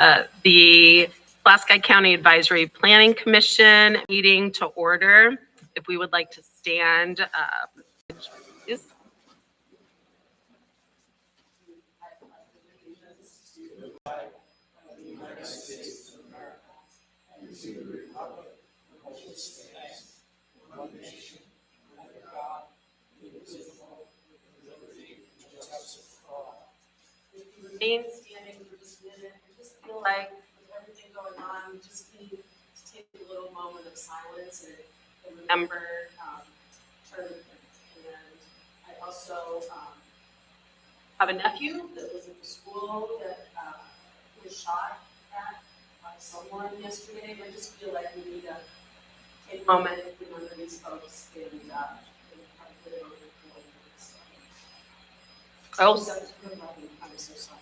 The Pulaski County Advisory Planning Commission meeting to order. If we would like to stand, please. Remain standing for just a minute. I just feel like with everything going on, we just need to take a little moment of silence and remember Charlie Prince. And I also have a nephew that was at the school that was shot at by someone yesterday. I just feel like we need to take a moment and remember these folks and have a bit of a recall. I'm so sorry.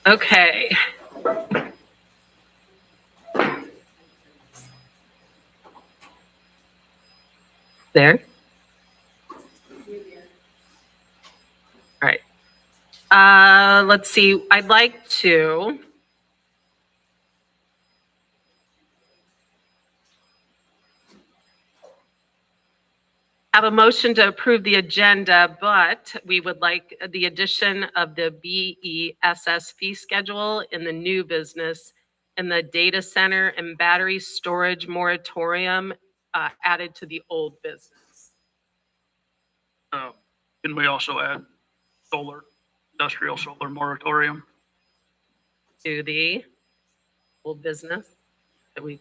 Okay. There. All right. Let's see. I'd like to have a motion to approve the agenda, but we would like the addition of the BESS fee schedule in the new business and the data center and battery storage moratorium added to the old business. Can we also add industrial solar moratorium? To the old business that we.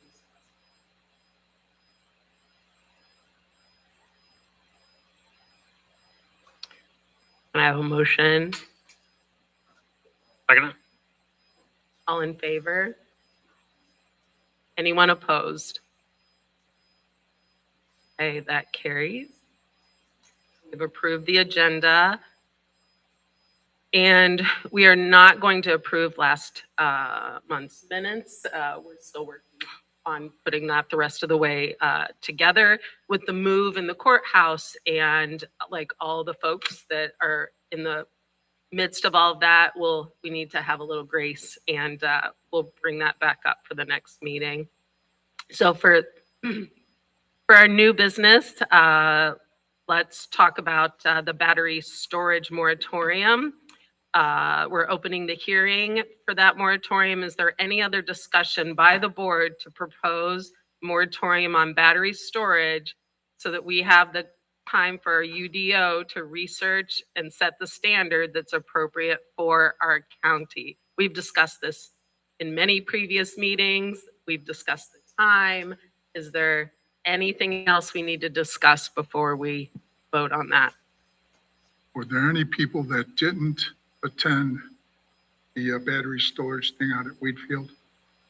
Can I have a motion? Second. All in favor? Anyone opposed? Okay, that carries. We've approved the agenda. And we are not going to approve last month's minutes. We're still working on putting that the rest of the way together with the move in the courthouse and like all the folks that are in the midst of all of that. We need to have a little grace and we'll bring that back up for the next meeting. So for our new business, let's talk about the battery storage moratorium. We're opening the hearing for that moratorium. Is there any other discussion by the board to propose moratorium on battery storage so that we have the time for our UDO to research and set the standard that's appropriate for our county? We've discussed this in many previous meetings. We've discussed the time. Is there anything else we need to discuss before we vote on that? Were there any people that didn't attend the battery storage thing out at Wheatfield?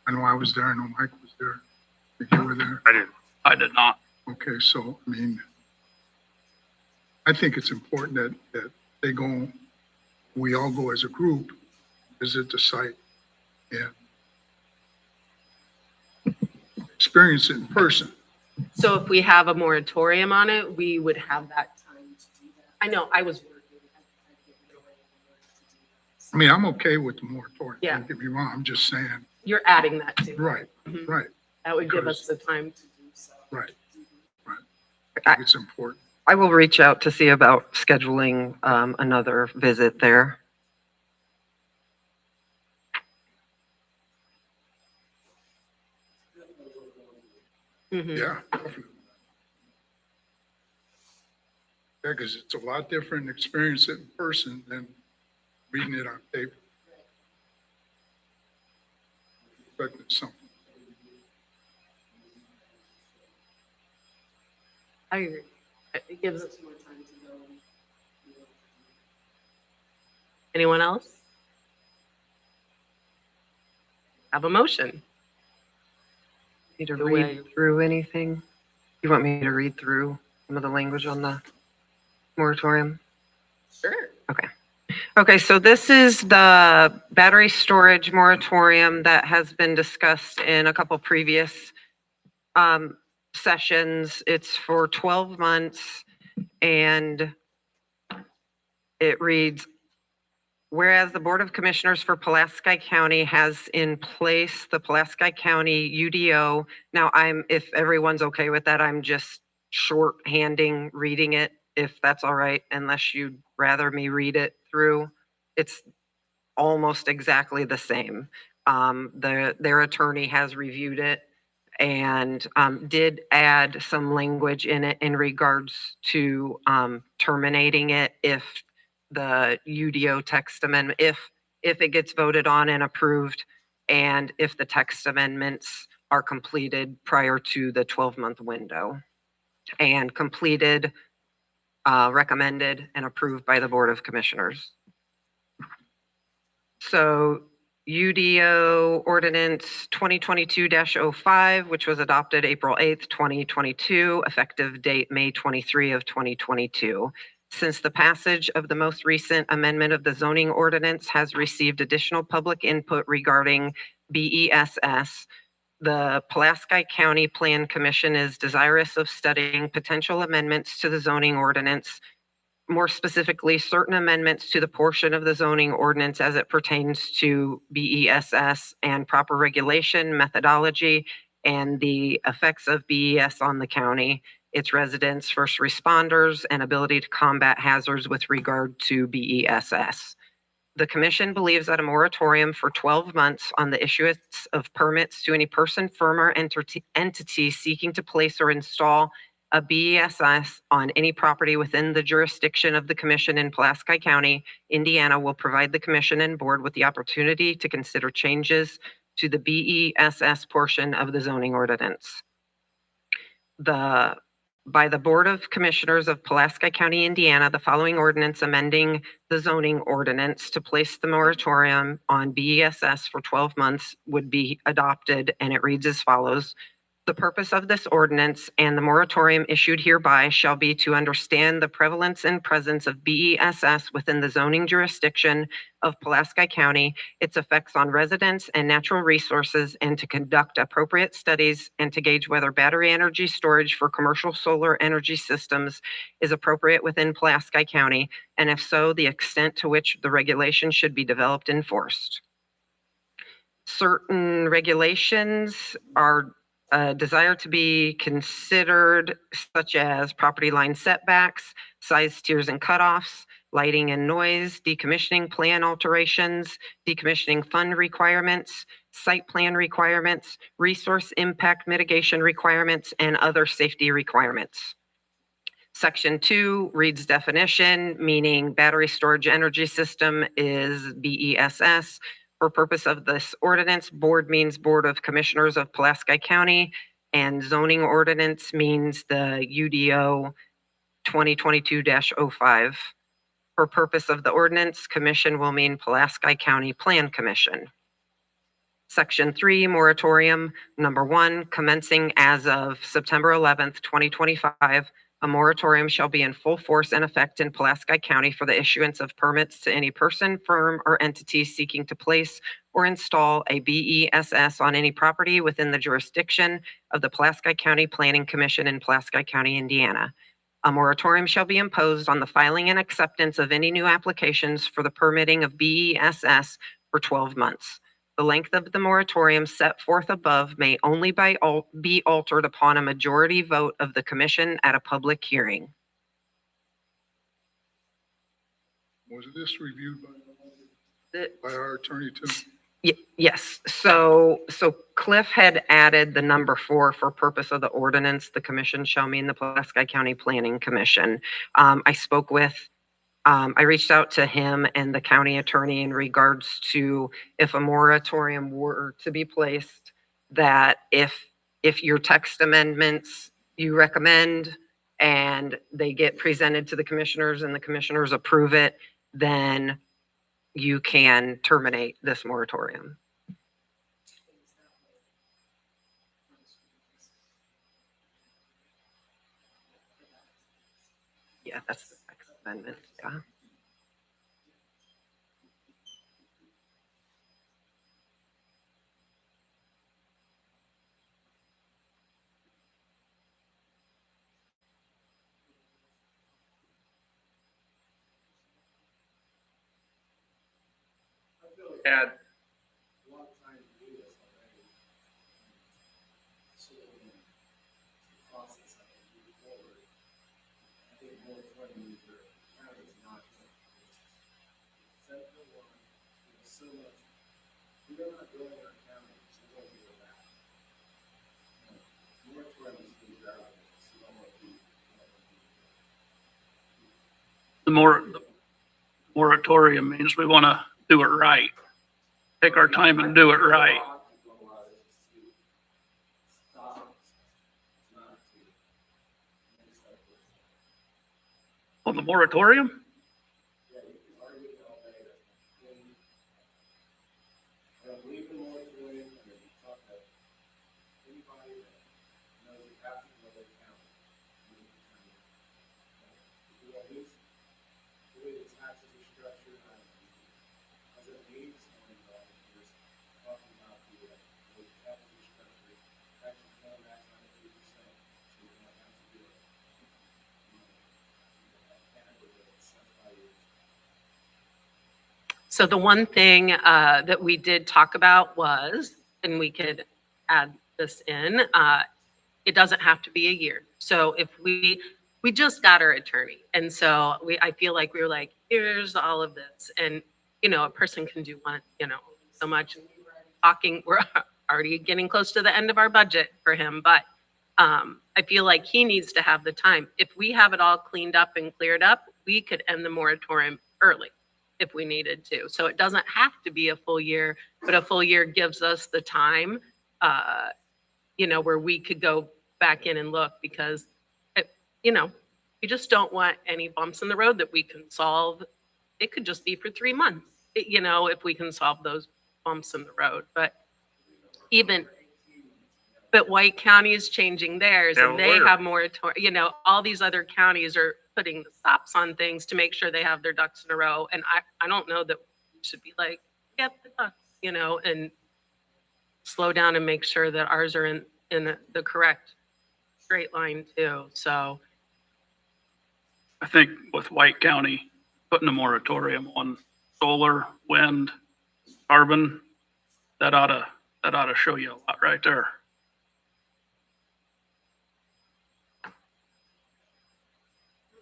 I know I was there. I know Mike was there. I think you were there. I did not. Okay, so, I mean, I think it's important that they go, we all go as a group, visit the site and experience it in person. So if we have a moratorium on it, we would have that time to do that. I know, I was working. I mean, I'm okay with the moratorium. Yeah. Don't get me wrong. I'm just saying. You're adding that to. Right, Mhm. right, That would give us the time to do so. right, right. I think it's important. I will reach out to see about scheduling another visit there. Mhm. Yeah. Definitely. Yeah, because it's a lot different experience it in person than reading it on paper. Expecting something. I agree. It gives us more time to go. Anyone else? Have a motion. Need to The read way- through anything? You want me to read through some of the language on the moratorium? Sure. Okay, so this is the battery storage moratorium that has been discussed in a couple previous sessions. It's for 12 months and it reads, whereas the Board of Commissioners for Pulaski County has in place the Pulaski County UDO. Now if everyone's okay with that, I'm just shorthanding reading it, if that's all right, unless you'd rather me read it through. It's almost exactly the same. Their attorney has reviewed it and did add some language in it in regards to terminating it if the UDO text amendment, if it gets voted on and approved, and if the text amendments are completed prior to the 12-month window and completed, recommended, and approved by the Board of Commissioners. So UDO Ordinance 2022-05, which was adopted April 8th, 2022, effective date May 23 of 2022. Since the passage of the most recent amendment of the zoning ordinance has received additional public input regarding BESS, the Pulaski County Plan Commission is desirous of studying potential amendments to the zoning ordinance, more specifically, certain amendments to the portion of the zoning ordinance as it pertains to BESS and proper regulation, methodology, and the effects of BES on the county, its residents, first responders, and ability to combat hazards with regard to BESS. The commission believes that a moratorium for 12 months on the issuance of permits to any person, firm, or entity seeking to place or install a BESS on any property within the jurisdiction of the commission in Pulaski County, Indiana, will provide the commission and board with the opportunity to consider changes to the BESS portion of the zoning ordinance. By the Board of Commissioners of Pulaski County, Indiana, the following ordinance amending the zoning ordinance to place the moratorium on BESS for 12 months would be adopted, and it reads as follows. The purpose of this ordinance and the moratorium issued hereby shall be to understand the prevalence and presence of BESS within the zoning jurisdiction of Pulaski County, its effects on residents and natural resources, and to conduct appropriate studies and to gauge whether battery energy storage for commercial solar energy systems is appropriate within Pulaski County, and if so, the extent to which the regulation should be developed and enforced. Certain regulations are desired to be considered, such as property line setbacks, size tiers and cutoffs, lighting and noise, decommissioning plan alterations, decommissioning fund requirements, site plan requirements, resource impact mitigation requirements, and other safety requirements. Section 2 reads definition, meaning battery storage energy system is BESS. For purpose of this ordinance, board means Board of Commissioners of Pulaski County, and zoning ordinance means the UDO 2022-05. For purpose of the ordinance, commission will mean Pulaski County Plan Commission. Section 3, moratorium. Number 1, commencing as of September 11th, 2025, a moratorium shall be in full force and effect in Pulaski County for the issuance of permits to any person, firm, or entity seeking to place or install a BESS on any property within the jurisdiction of the Pulaski County Planning Commission in Pulaski County, Indiana. A moratorium shall be imposed on the filing and acceptance of any new applications for the permitting of BESS for 12 months. The length of the moratorium set forth above may only be altered upon a majority vote of the commission at a public hearing. Was this reviewed The- by our attorney too? Yes, so Cliff had added the number 4 for purpose of the ordinance. The commission shall mean the Pulaski County Planning Commission. I reached out to him and the county attorney in regards to if a moratorium were to be placed, that if your text amendments you recommend and they get presented to the commissioners and the commissioners approve it, then you can terminate this moratorium. Yeah, that's the second amendment, yeah. Add, the moratorium means we want to do it right. Take our time and do it right. On the moratorium? So the one thing that we did talk about was, and we could add this in, it doesn't have to be a year. So if we just got our attorney, and so I feel like we were like, here's all of this, and a person can do one, so much. And we were talking, we're already getting close to the end of our budget for him, but I feel like he needs to have the time. If we have it all cleaned up and cleared up, we could end the moratorium early if we needed to. So it doesn't have to be a full year, but a full year gives us the time, where we could go back in and look, because, we just don't want any bumps in the road that we can solve. It could just be for 3 months, if we can solve those bumps in the road. But White County is changing theirs, and they have moratorium, all these other counties are putting the stops on things to make sure they have their ducks in a row. And I don't know that we should be like, get the ducks, and slow down and make sure that ours are in the correct straight line too. So I think with White County putting a moratorium on solar, wind, carbon, that ought to show you a lot right there.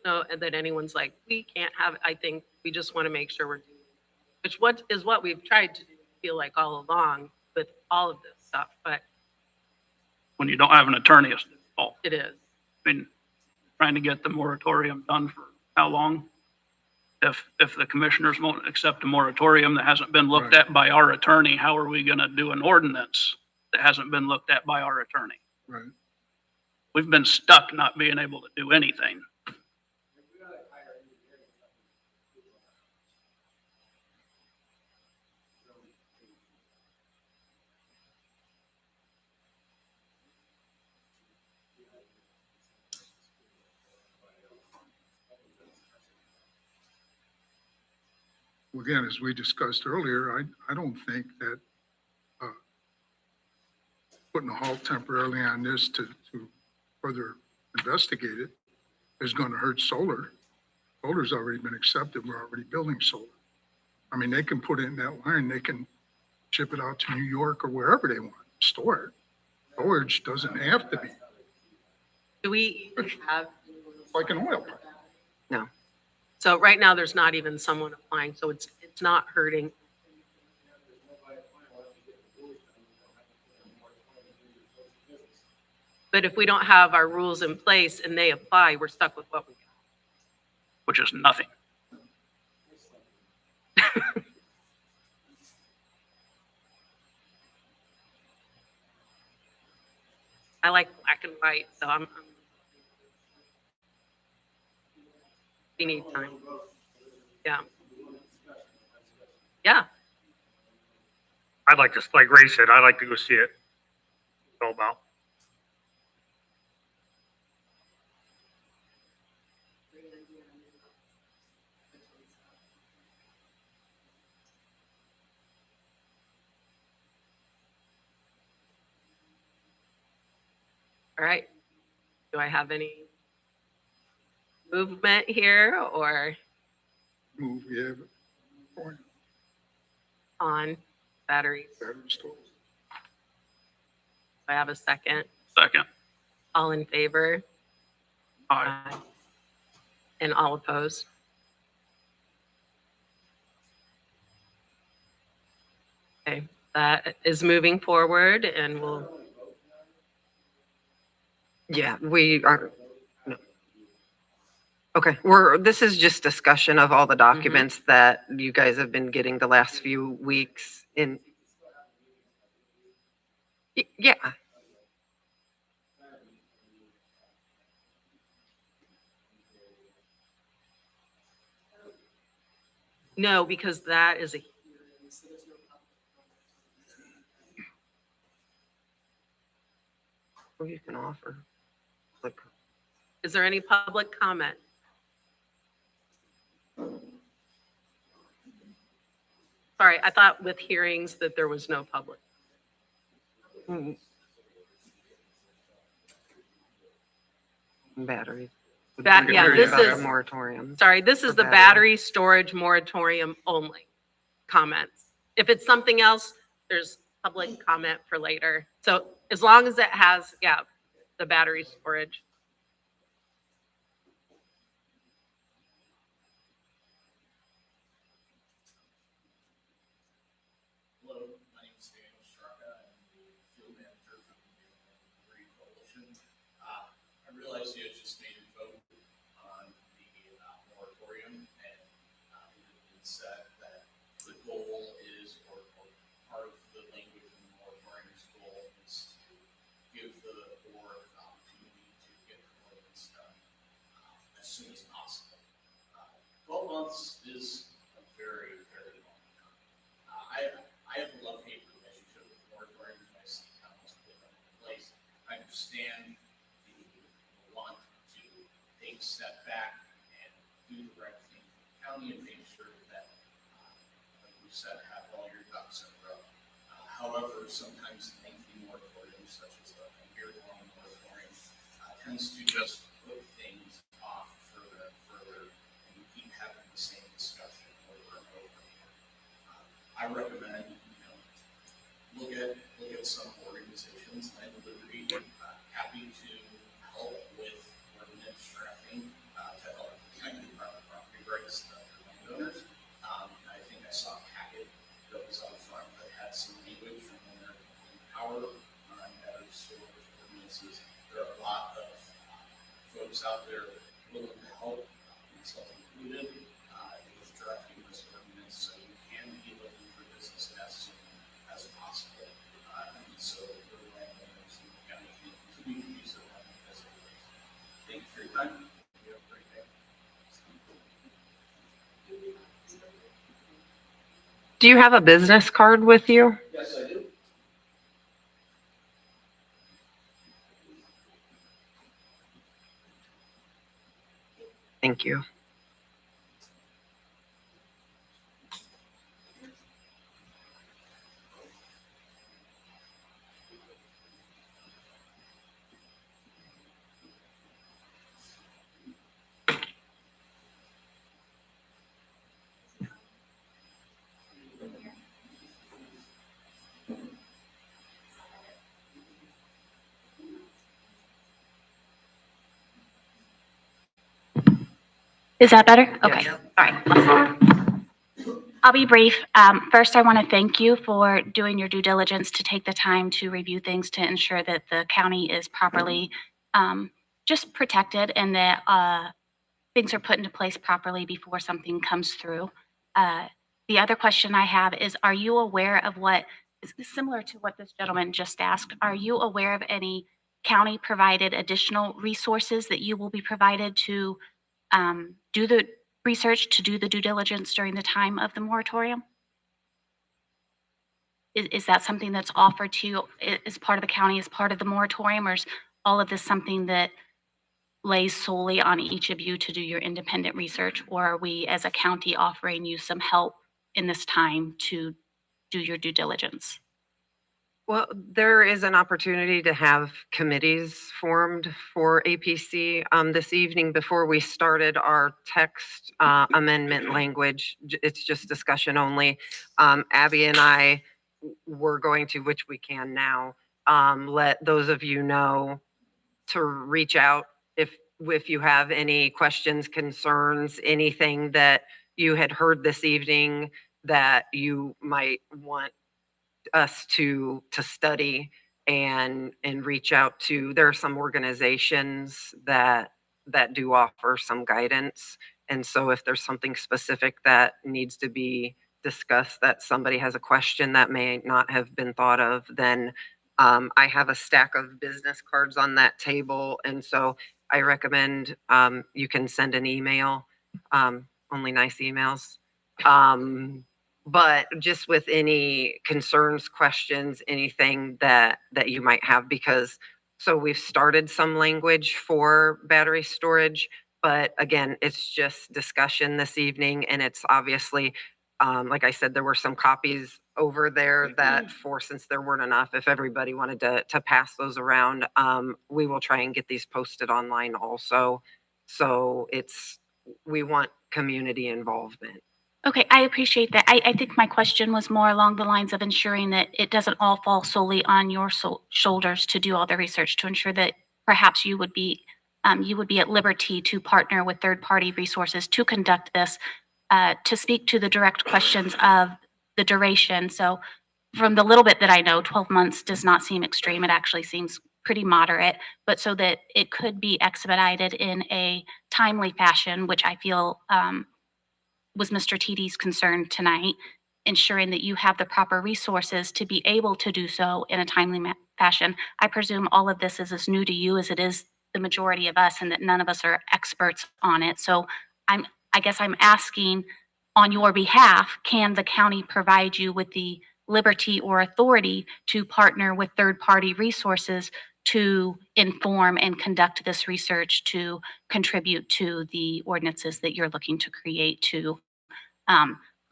and that anyone's like, we can't have, I think we just want to make sure we're doing, what we've tried to do, I feel like, all along with all of this stuff, but When you don't have an attorney, it's difficult. it is. I mean, trying to get the moratorium done for how long? If the commissioners won't accept a moratorium that hasn't been looked at by our attorney, how are we gonna do an ordinance that hasn't been looked at by our attorney? Right. We've been stuck not being able to do anything. Well, again, as we discussed earlier, I don't think that putting a halt temporarily on this to further investigate it is going to hurt solar. Solar's already been accepted. We're already building solar. I mean, they can put it in that line. They can ship it out to New York or wherever they want, store it. Storage doesn't have to be Do we even have? like an oil pipe. No. So right now, there's not even someone applying, so it's not hurting. But if we don't have our rules in place and they apply, we're stuck with what we got. Which is nothing. I like black and white, so we need time. Yeah. Yeah. I'd like to, like Ray said, I'd like to go see it. It's all about. All right. Do I have any movement here or Move, we have point, on batteries? Do battery storage. I have a second? Second. All in favor? Aye. And all opposed? Okay, that is moving forward and we'll, Yeah, we are. No. Okay, this is just discussion of all the documents that you guys have been getting the last few weeks in. Yeah. no, because that is a, Well, you can offer. Like, is there any public comment? Sorry, I thought with hearings that there was no public. batteries. Yeah, this About a is, moratorium. sorry, this is For the battery. battery storage moratorium only comments. If it's something else, there's public comment for later. So as long as it has, yeah, the battery storage. Hello, my name is Daniel Straka. I'm the field manager for the Green Coalition. I realize you had just made a vote on the moratorium, and it said that the goal is, or part of the language in the moratorium's goal is to give the board an opportunity to get the ordinance done as soon as possible. 12 months is a very, very long time. I have a love-hate relationship with moratoriums. I see how much put them in place. I understand the want to take a step back and do the right thing for the county and make sure that, like you said, have all your ducks in a row. However, sometimes lengthy moratoriums, such as a year-long moratorium, tends to just put things off further and further, and you keep having the same discussion over and over again. I recommend, look at some organizations. Land of Liberty, happy to help with ordinance drafting to help protect the private property rights of the landowners. I think I saw a packet that was out front that had some language from when they're in power on battery storage ordinances. There are a lot of folks out there willing to help, myself included, with drafting this ordinance, so you can be looking for business as soon as possible. And so the landowners in the county can continue to use their land as a way. Thank you for your time. You have a great day. Do you have a business card with you? Yes, I do. Thank you. Is that better? Okay, Yes. all right. I'll be brief. First, I want to thank you for doing your due diligence to take the time to review things to ensure that the county is properly just protected and that things are put into place properly before something comes through. The other question I have is, are you aware of what is similar to what this gentleman just asked? Are you aware of any county-provided additional resources that you will be provided to do the research, to do the due diligence during the time of the moratorium? Is that something that's offered to you as part of the county, as part of the moratorium, or is all of this something that lays solely on each of you to do your independent research, or are we as a county offering you some help in this time to do your due diligence? Well, there is an opportunity to have committees formed for APC. This evening, before we started our text amendment language, it's just discussion only. Abby and I were going to, which we can now, let those of you know to reach out if you have any questions, concerns, anything that you had heard this evening that you might want us to study and reach out to. There are some organizations that do offer some guidance. And so if there's something specific that needs to be discussed, that somebody has a question that may not have been thought of, then I have a stack of business cards on that table. And so I recommend you can send an email, only nice emails. But just with any concerns, questions, anything that you might have, because so we've started some language for battery storage, but again, it's just discussion this evening, and it's obviously, like I said, there were some copies over there that since there weren't enough, if everybody wanted to pass those around, we will try and get these posted online also. So we want community involvement. Okay, I appreciate that. I think my question was more along the lines of ensuring that it doesn't all fall solely on your shoulders to do all the research, to ensure that perhaps you would be at liberty to partner with third-party resources to conduct this, to speak to the direct questions of the duration. So from the little bit that I know, 12 months does not seem extreme. It actually seems pretty moderate, but so that it could be expedited in a timely fashion, which I feel was Mr. TD's concern tonight, ensuring that you have the proper resources to be able to do so in a timely fashion. I presume all of this is as new to you as it is the majority of us, and that none of us are experts on it. So I guess I'm asking on your behalf, can the county provide you with the liberty or authority to partner with third-party resources to inform and conduct this research to contribute to the ordinances that you're looking to create to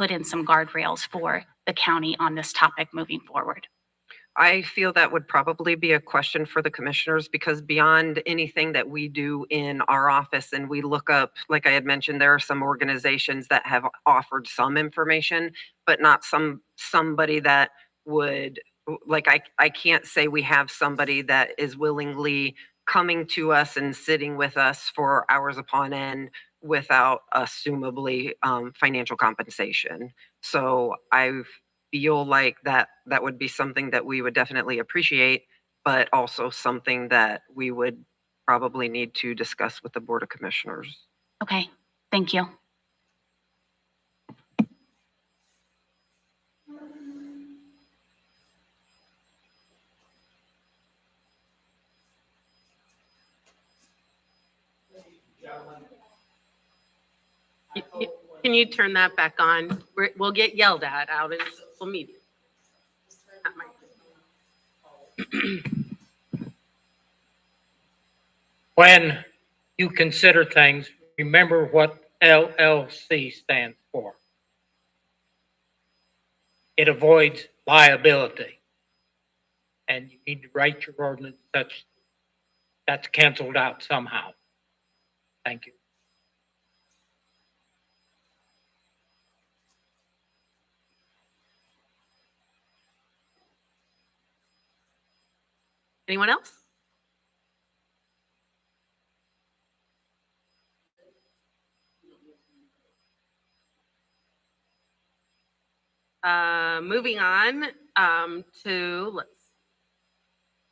put in some guardrails for the county on this topic moving forward? I feel that would probably be a question for the commissioners, because beyond anything that we do in our office and we look up, like I had mentioned, there are some organizations that have offered some information, but not somebody that would, like, I can't say we have somebody that is willingly coming to us and sitting with us for hours upon end without assumably financial compensation. So I feel like that would be something that we would definitely appreciate, but also something that we would probably need to discuss with the Board of Commissioners. Okay, thank you. Can you turn that back on? We'll get yelled at out in social media. When you consider things, remember what LLC stands for. It avoids liability. And you need to write your ordinance such that's canceled out somehow. Thank you. Anyone else? Moving on to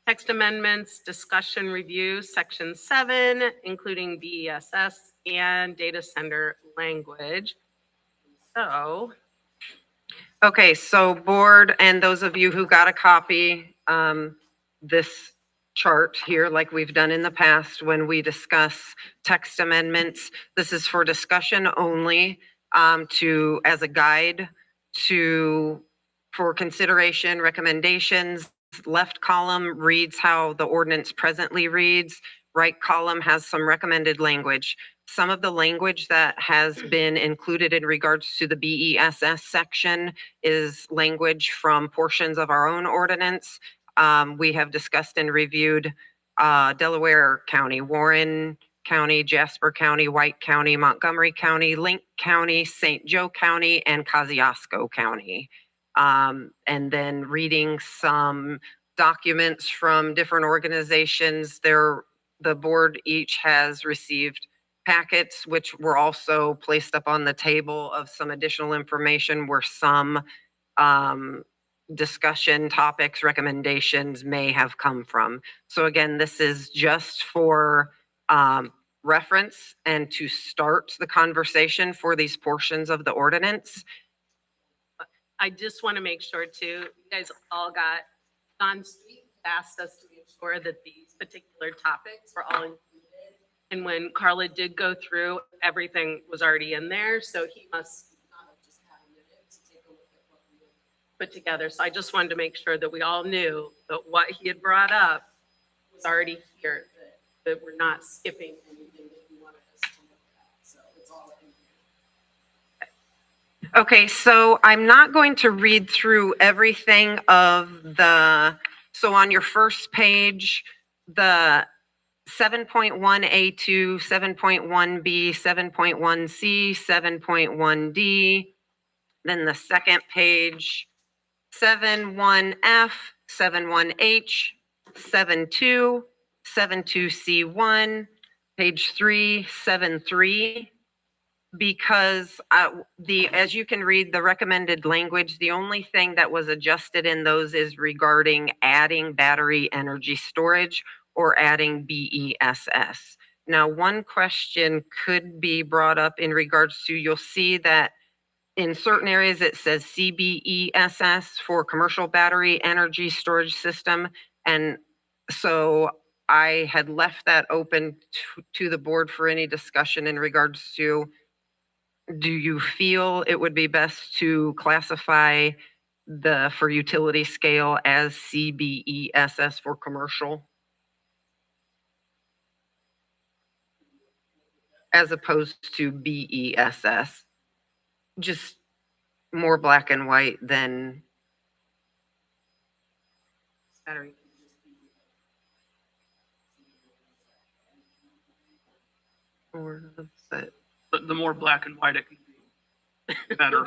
text amendments, discussion review, section 7, including BESS and data center language. So. Okay, so board and those of you who got a copy, this chart here, like we've done in the past when we discuss text amendments, this is for discussion only, as a guide for consideration, recommendations. Left column reads how the ordinance presently reads. Right column has some recommended language. Some of the language that has been included in regards to the BESS section is language from portions of our own ordinance. we have discussed and reviewed Delaware County, Warren County, Jasper County, White County, Montgomery County, Link County, St. Joe County, and Kosciuszko County. And then reading some documents from different organizations. The board each has received packets, which were also placed up on the table of some additional information where some discussion topics, recommendations may have come from. So again, this is just for reference and to start the conversation for these portions of the ordinance. I just want to make sure too, you guys all got, Don asked us to make sure that these particular topics were all included. And when Carla did go through, everything was already in there, so he must not have just had a minute to take a look at what we had put together. So I just wanted to make sure that we all knew that what he had brought up was already here, that we're not skipping anything that he wanted us to look at. So it's all in here. Okay, so I'm not going to read through everything so on your first page, the 7.1A2, 7.1B, 7.1C, 7.1D, then the second page, 7.1F, 7.1H, 7.2, 7.2C1, page 3, 7.3. Because as you can read the recommended language, the only thing that was adjusted in those is regarding adding battery energy storage or adding BESS. Now, one question could be brought up in regards to, you'll see that in certain areas it says CBESS for commercial battery energy storage system. And so I had left that open to the board for any discussion in regards to, do you feel it would be best to classify for utility scale as CBESS for commercial, as opposed to BESS? Just more black and white than, Battery. but The more black and white it can be, better.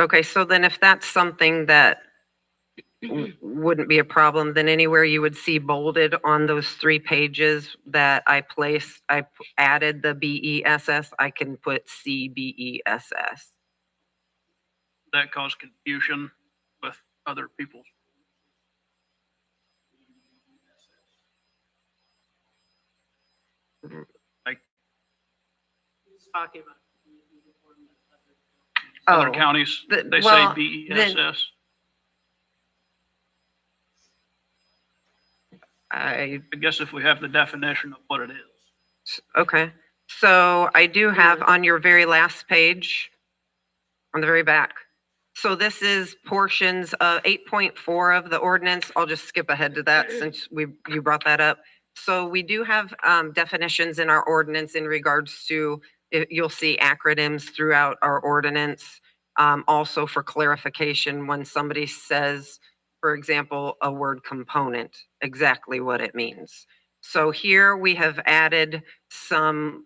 okay, so then if that's something that wouldn't be a problem, then anywhere you would see bolded on those 3 pages that I placed, I added the BESS, I can put CBESS. That caused confusion with other people's. He's talking about. Other Oh, counties, the- they well, say then- BESS. I I guess if we have the definition of what it is. Okay, so I do have on your very last page, on the very back. So this is portions of 8.4 of the ordinance. I'll just skip ahead to that since you brought that up. So we do have definitions in our ordinance in regards to, you'll see acronyms throughout our ordinance. Also for clarification, when somebody says, for example, a word component, exactly what it means. So here we have added some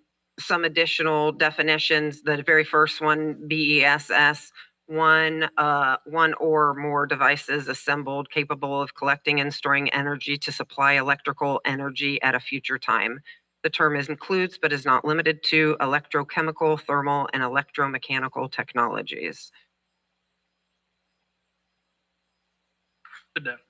additional definitions. The very first one, BESS, one or more devices assembled capable of collecting and storing energy to supply electrical energy at a future time. The term includes, but is not limited to, electrochemical, thermal, and electromechanical technologies. The definition.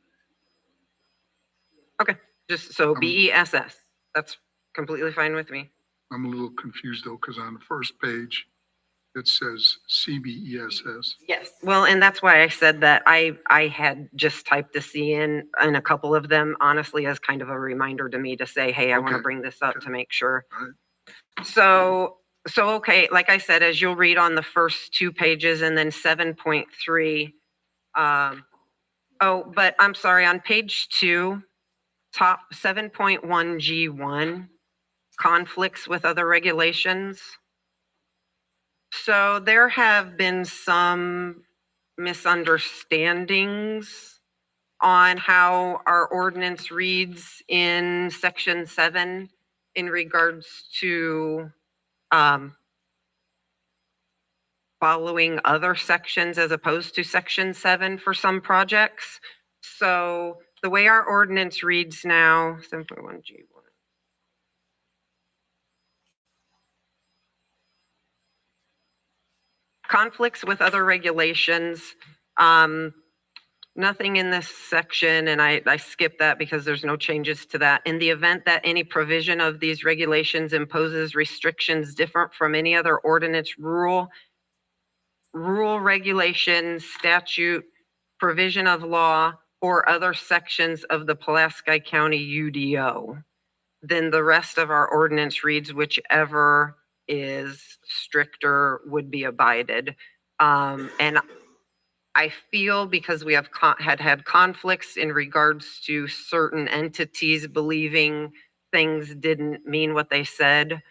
Just so BESS, that's completely fine with me. I'm a little confused though, because on the first page, it says CBESS. Yes. Well, and that's why I said that I had just typed the C in a couple of them, honestly, as kind of a reminder to me to say, hey, I want to Okay. bring this up to make sure. All right. So, okay, like I said, as you'll read on the first 2 pages and then 7.3. Oh, but I'm sorry, on page 2, top 7.1G1, conflicts with other regulations. So there have been some misunderstandings on how our ordinance reads in section 7 in regards to following other sections as opposed to section 7 for some projects. So the way our ordinance reads now, 7.1G1. Conflicts with other regulations. Nothing in this section, and I skipped that because there's no changes to that. In the event that any provision of these regulations imposes restrictions different from any other ordinance, rule, regulations, statute, provision of law, or other sections of the Pulaski County UDO, then the rest of our ordinance reads whichever is stricter would be abided. And I feel because we have had conflicts in regards to certain entities believing things didn't mean what they said.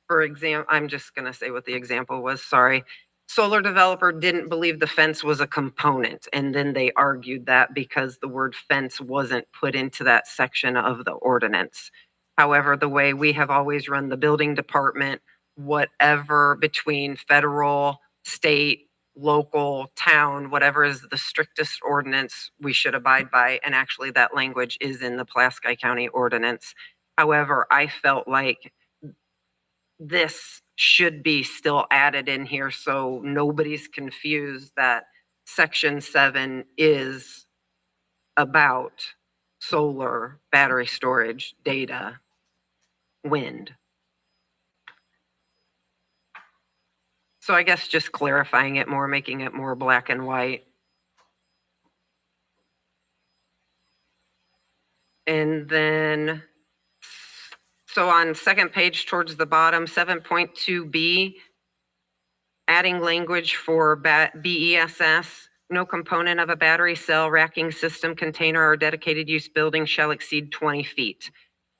For example, I'm just going to say what the example was, sorry. Solar developer didn't believe the fence was a component, and then they argued that because the word fence wasn't put into that section of the ordinance. However, the way we have always run the building department, whatever between federal, state, local, town, whatever is the strictest ordinance we should abide by. And actually that language is in the Pulaski County ordinance. However, I felt like this should be still added in here so nobody's confused that section 7 is about solar, battery storage, data, wind. So I guess just clarifying it more, making it more black and white. And then, so on second page towards the bottom, 7.2B, adding language for BESS, no component of a battery cell, racking system, container, or dedicated use building shall exceed 20 feet.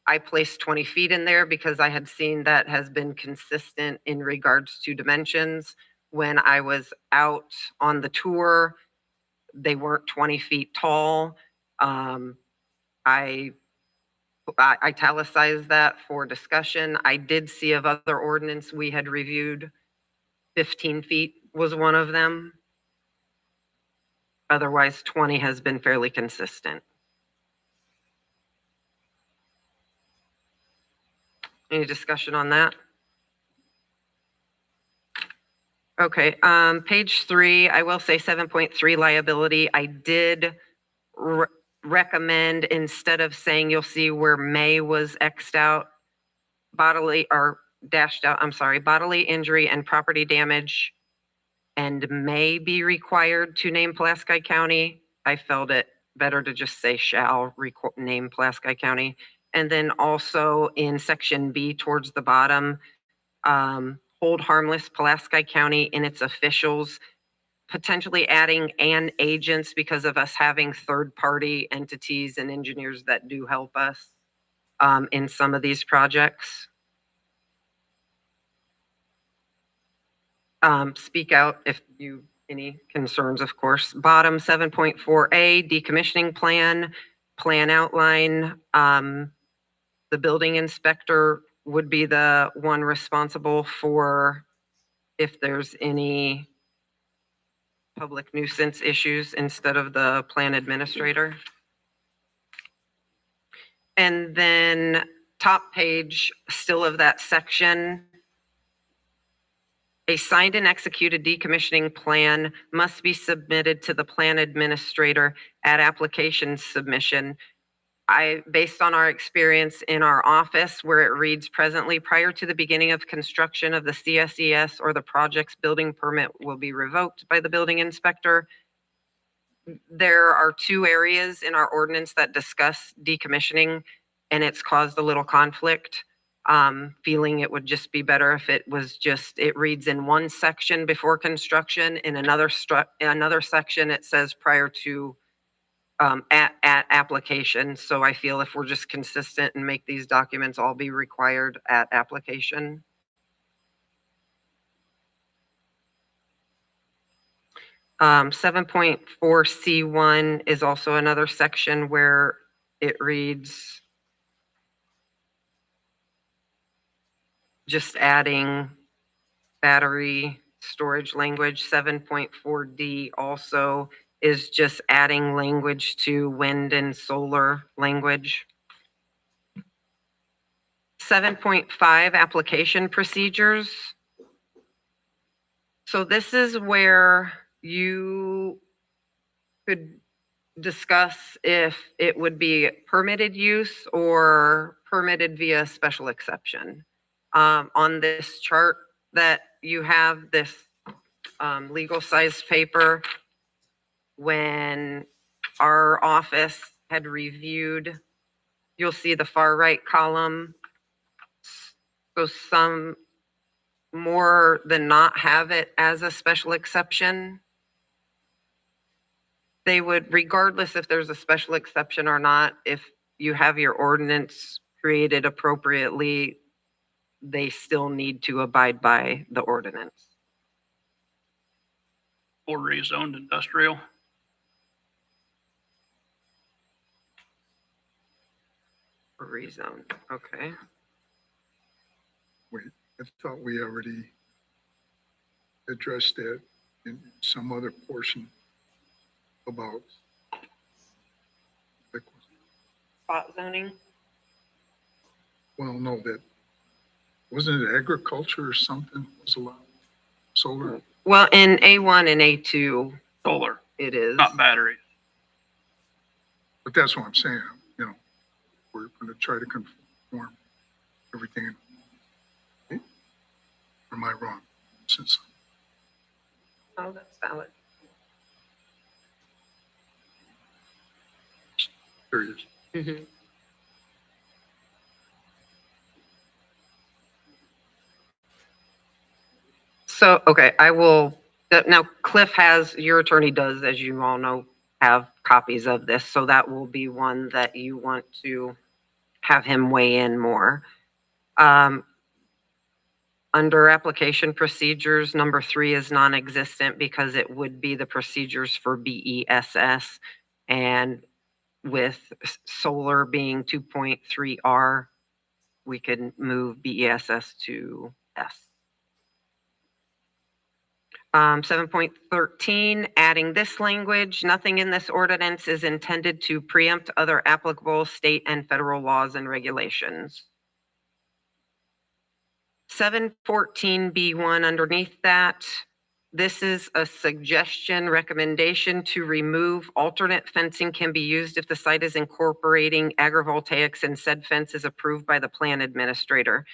I placed 20 feet in there because I had seen that has been consistent in regards to dimensions. When I was out on the tour, they weren't 20 feet tall. I italicized that for discussion. I did see of other ordinance we had reviewed, 15 feet was one of them. Otherwise, 20 has been fairly consistent. Any discussion on that? Okay, page 3, I will say 7.3 liability. I did recommend, instead of saying, you'll see where may was X'd out, bodily or dashed out, I'm sorry, bodily injury and property damage and may be required to name Pulaski County. I felt it better to just say shall name Pulaski County. And then also in section B towards the bottom, hold harmless Pulaski County and its officials, potentially adding and agents because of us having third-party entities and engineers that do help us in some of these projects. Speak out if you any concerns, of course. Bottom 7.4A, decommissioning plan outline. The building inspector would be the one responsible for if there's any public nuisance issues instead of the plan administrator. And then top page, still of that section, a signed and executed decommissioning plan must be submitted to the plan administrator at application submission. Based on our experience in our office where it reads presently, prior to the beginning of construction of the CSES or the project's building permit will be revoked by the building inspector. There are 2 areas in our ordinance that discuss decommissioning, and it's caused a little conflict. Feeling it would just be better if it was just, it reads in one section before construction, in another section it says prior to at application. So I feel if we're just consistent and make these documents all be required at application. 7.4C1 is also another section where it reads, just adding battery storage language. 7.4D also is just adding language to wind and solar language. 7.5 application procedures. So this is where you could discuss if it would be permitted use or permitted via special exception. On this chart that you have, this legal size paper, when our office had reviewed, you'll see the far right column. So some more than not have it as a special exception. They would, regardless if there's a special exception or not, if you have your ordinance created appropriately, they still need to abide by the ordinance. Or rezoned industrial. For rezone, okay. Wait, I thought we already addressed that in some other portion about. Spot zoning? Well, no, that, wasn't it agriculture or something was allowed? Solar? Well, in A1 and A2, Solar, it is. not batteries. But that's what I'm saying, you know, we're gonna try to conform everything. Or am I wrong? Since, Oh, that's valid. curious. Mhm. So, okay, I will, now Cliff has, your attorney does, as you all know, have copies of this, so that will be one that you want to have him weigh in more. Under application procedures, number 3 is non-existent because it would be the procedures for BESS. And with solar being 2.3R, we can move BESS to S. 7.13, adding this language, nothing in this ordinance is intended to preempt other applicable state and federal laws and regulations. 714B1 underneath that, this is a suggestion, recommendation to remove alternate fencing can be used if the site is incorporating agrivoltaics and said fence is approved by the plan administrator.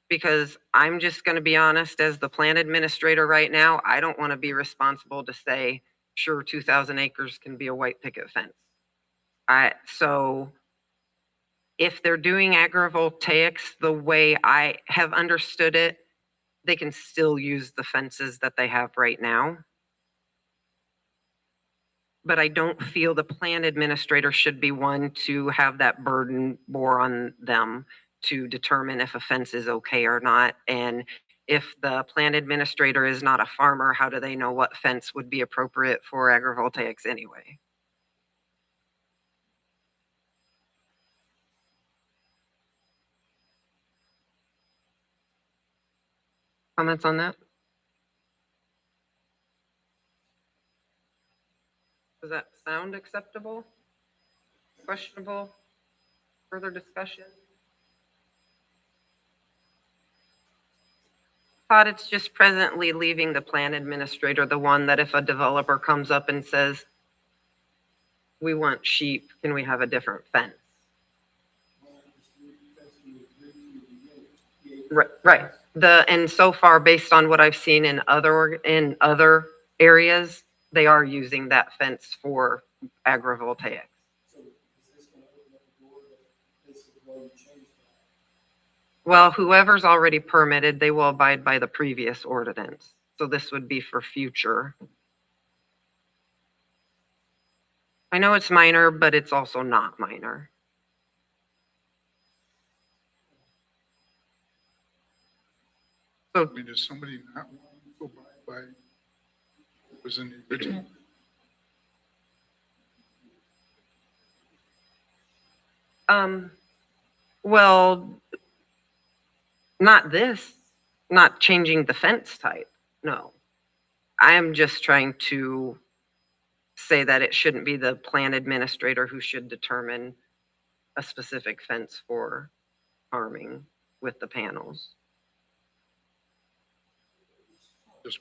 Because I'm just going to be honest, as the plan administrator right now, I don't want to be responsible to say, sure, 2,000 acres can be a white picket fence. So if they're doing agrivoltaics the way I have understood it, they can still use the fences that they have right now. But I don't feel the plan administrator should be one to have that burden more on them to determine if a fence is okay or not. And if the plan administrator is not a farmer, how do they know what fence would be appropriate for agrivoltaics anyway? Comments on that? Does that sound acceptable? Questionable? Further discussion? Todd, it's just presently leaving the plan administrator, the one that if a developer comes up and says, we want sheep, can we have a different fence? Right. And so far, based on what I've seen in other areas, they are using that fence for agrivoltaics. Well, whoever's already permitted, they will abide by the previous ordinance. So this would be for future. I know it's minor, but it's also not minor. I mean, does somebody not want to go by Was in the original. Well, not this, not changing the fence type, no. I am just trying to say that it shouldn't be the plan administrator who should determine a specific fence for farming with the panels. Just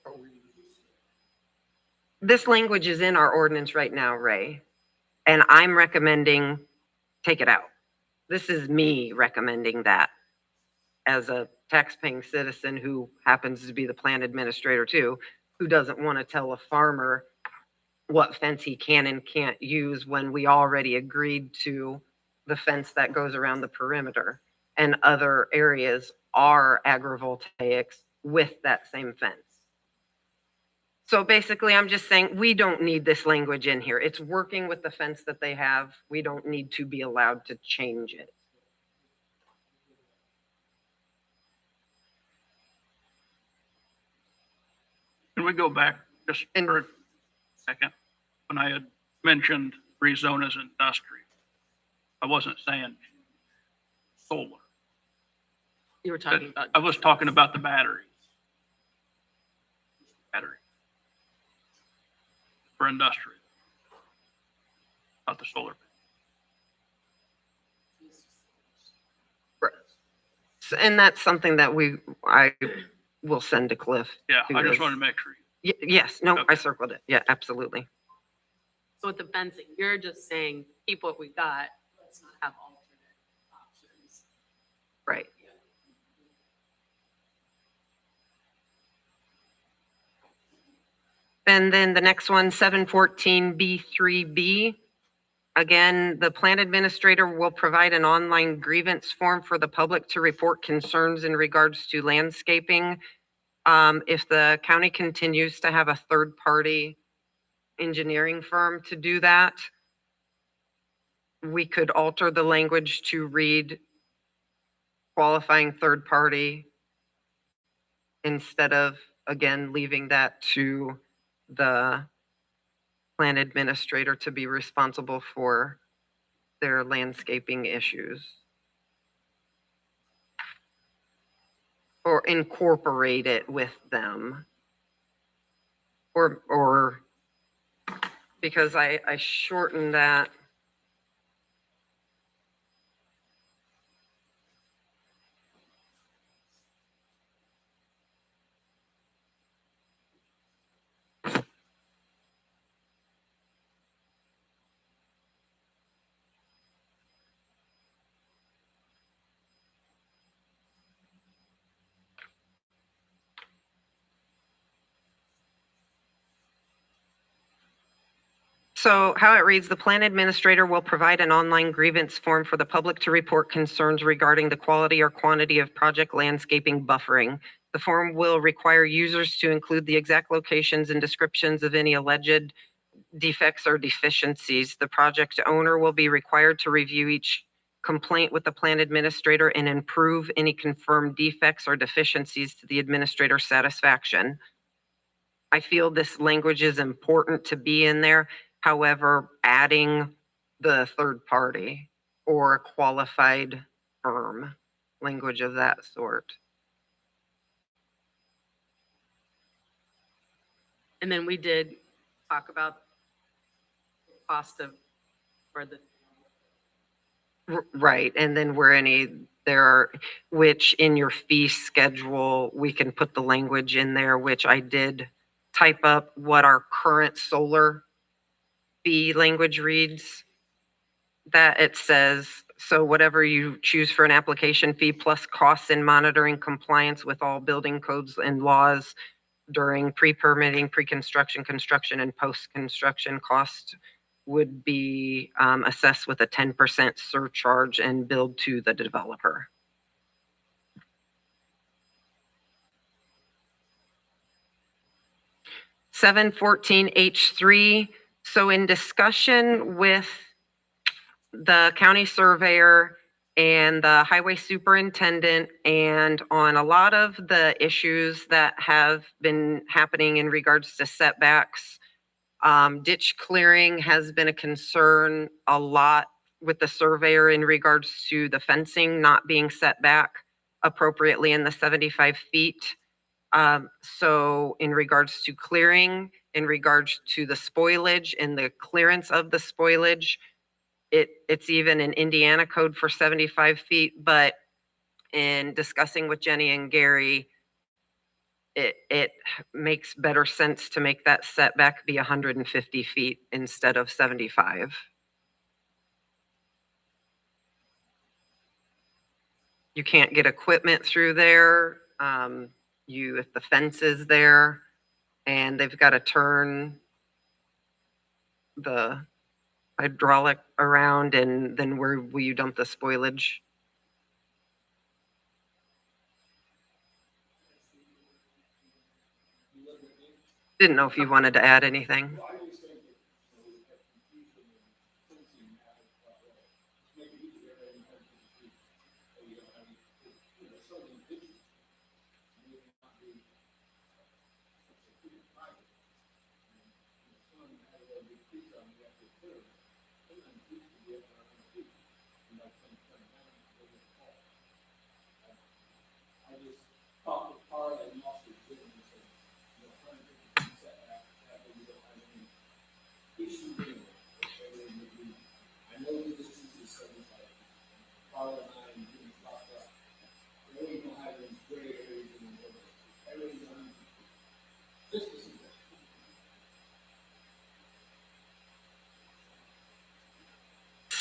how we- This language is in our ordinance right now, Ray, and I'm recommending take it out. This is me recommending that as a taxpaying citizen who happens to be the plan administrator too, who doesn't want to tell a farmer what fence he can and can't use when we already agreed to the fence that goes around the perimeter. And other areas are agrivoltaics with that same fence. So basically, I'm just saying, we don't need this language in here. It's working with the fence that they have. We don't need to be allowed to change it. Can we go back just And- for a second? When I had mentioned rezone as industrial, I wasn't saying solar. You were talking about. I was talking about the batteries. Battery. For industrial. Not the solar. And that's something that I will send to Cliff. Yeah, who I just is- wanted to make sure. Yes, no, I Okay. circled it. Yeah, absolutely. So with the fencing, you're just saying, keep what we got, let's not have alternate options. Right. And then the next one, 714B3B. Again, the plan administrator will provide an online grievance form for the public to report concerns in regards to landscaping. If the county continues to have a third-party engineering firm to do that, we could alter the language to read qualifying third party instead of, again, leaving that to the plan administrator to be responsible for their landscaping issues. Or incorporate it with them. Or because I shortened that. So how it reads, the plan administrator will provide an online grievance form for the public to report concerns regarding the quality or quantity of project landscaping buffering. The form will require users to include the exact locations and descriptions of any alleged defects or deficiencies. The project owner will be required to review each complaint with the plan administrator and improve any confirmed defects or deficiencies to the administrator's satisfaction. I feel this language is important to be in there. However, adding the third party or a qualified firm, language of that sort. And then we did talk about the cost of, for the, Right, and then which in your fee schedule, we can put the language in there, which I did type up what our current solar fee language reads. That it says, so whatever you choose for an application fee plus costs in monitoring compliance with all building codes and laws during pre-permitting, pre-construction, construction, and post-construction costs would be assessed with a 10% surcharge and billed to the developer. (714H3). So in discussion with the county surveyor and the highway superintendent, and on a lot of the issues that have been happening in regards to setbacks. Ditch clearing has been a concern a lot with the surveyor in regards to the fencing not being set back appropriately in the 75 feet. So in regards to clearing, in regards to the spoilage and the clearance of the spoilage, it's even in Indiana code for 75 feet, but in discussing with Jenny and Gary, it makes better sense to make that setback be 150 feet instead of 75. You can't get equipment through there. If the fence is there and they've got to turn the hydraulic around, and then where will you dump the spoilage? Didn't know if you wanted to add anything.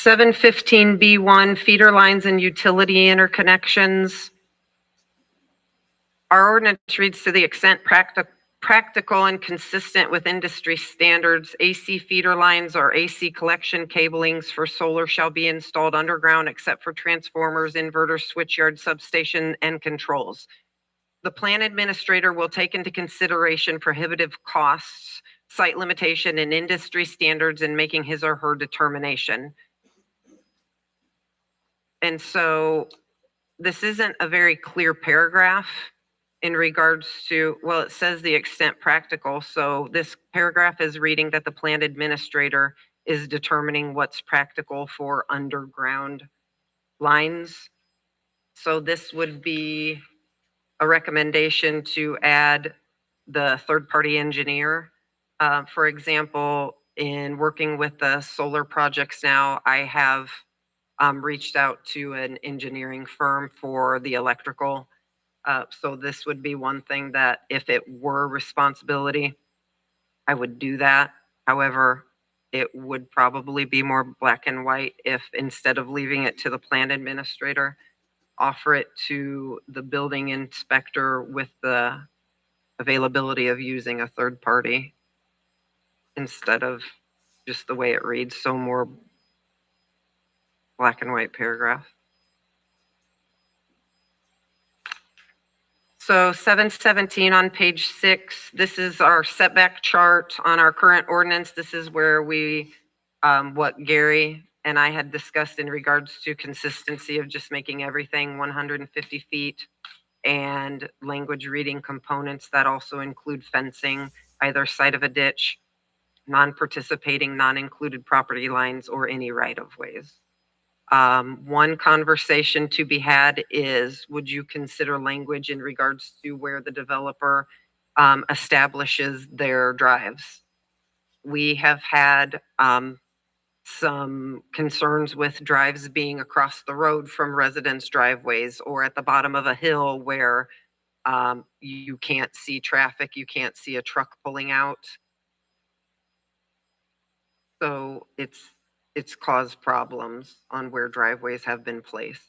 Seven 715B1 feeder lines and utility interconnections. Our ordinance reads, to the extent practical and consistent with industry standards, AC feeder lines or AC collection cablings for solar shall be installed underground except for transformers, inverters, switchyard, substation, and controls. The plan administrator will take into consideration prohibitive costs, site limitation, and industry standards in making his or her determination. And so this isn't a very clear paragraph in regards to, well, it says the extent practical. So this paragraph is reading that the plan administrator is determining what's practical for underground lines. So this would be a recommendation to add the third-party engineer. For example, in working with the solar projects now, I have reached out to an engineering firm for the electrical. So this would be one thing that if it were responsibility, I would do that. However, it would probably be more black and white if instead of leaving it to the plan administrator, offer it to the building inspector with the availability of using a third party instead of just the way it reads, so more black and white paragraph. So 717 on page 6, this is our setback chart on our current ordinance. This is where we, what Gary and I had discussed in regards to consistency of just making everything 150 feet and language reading components that also include fencing, either side of a ditch, non-participating, non-included property lines, or any right-of-ways. One conversation to be had is, would you consider language in regards to where the developer establishes their drives? We have had some concerns with drives being across the road from residents' driveways or at the bottom of a hill where you can't see traffic, you can't see a truck pulling out. So it's caused problems on where driveways have been placed.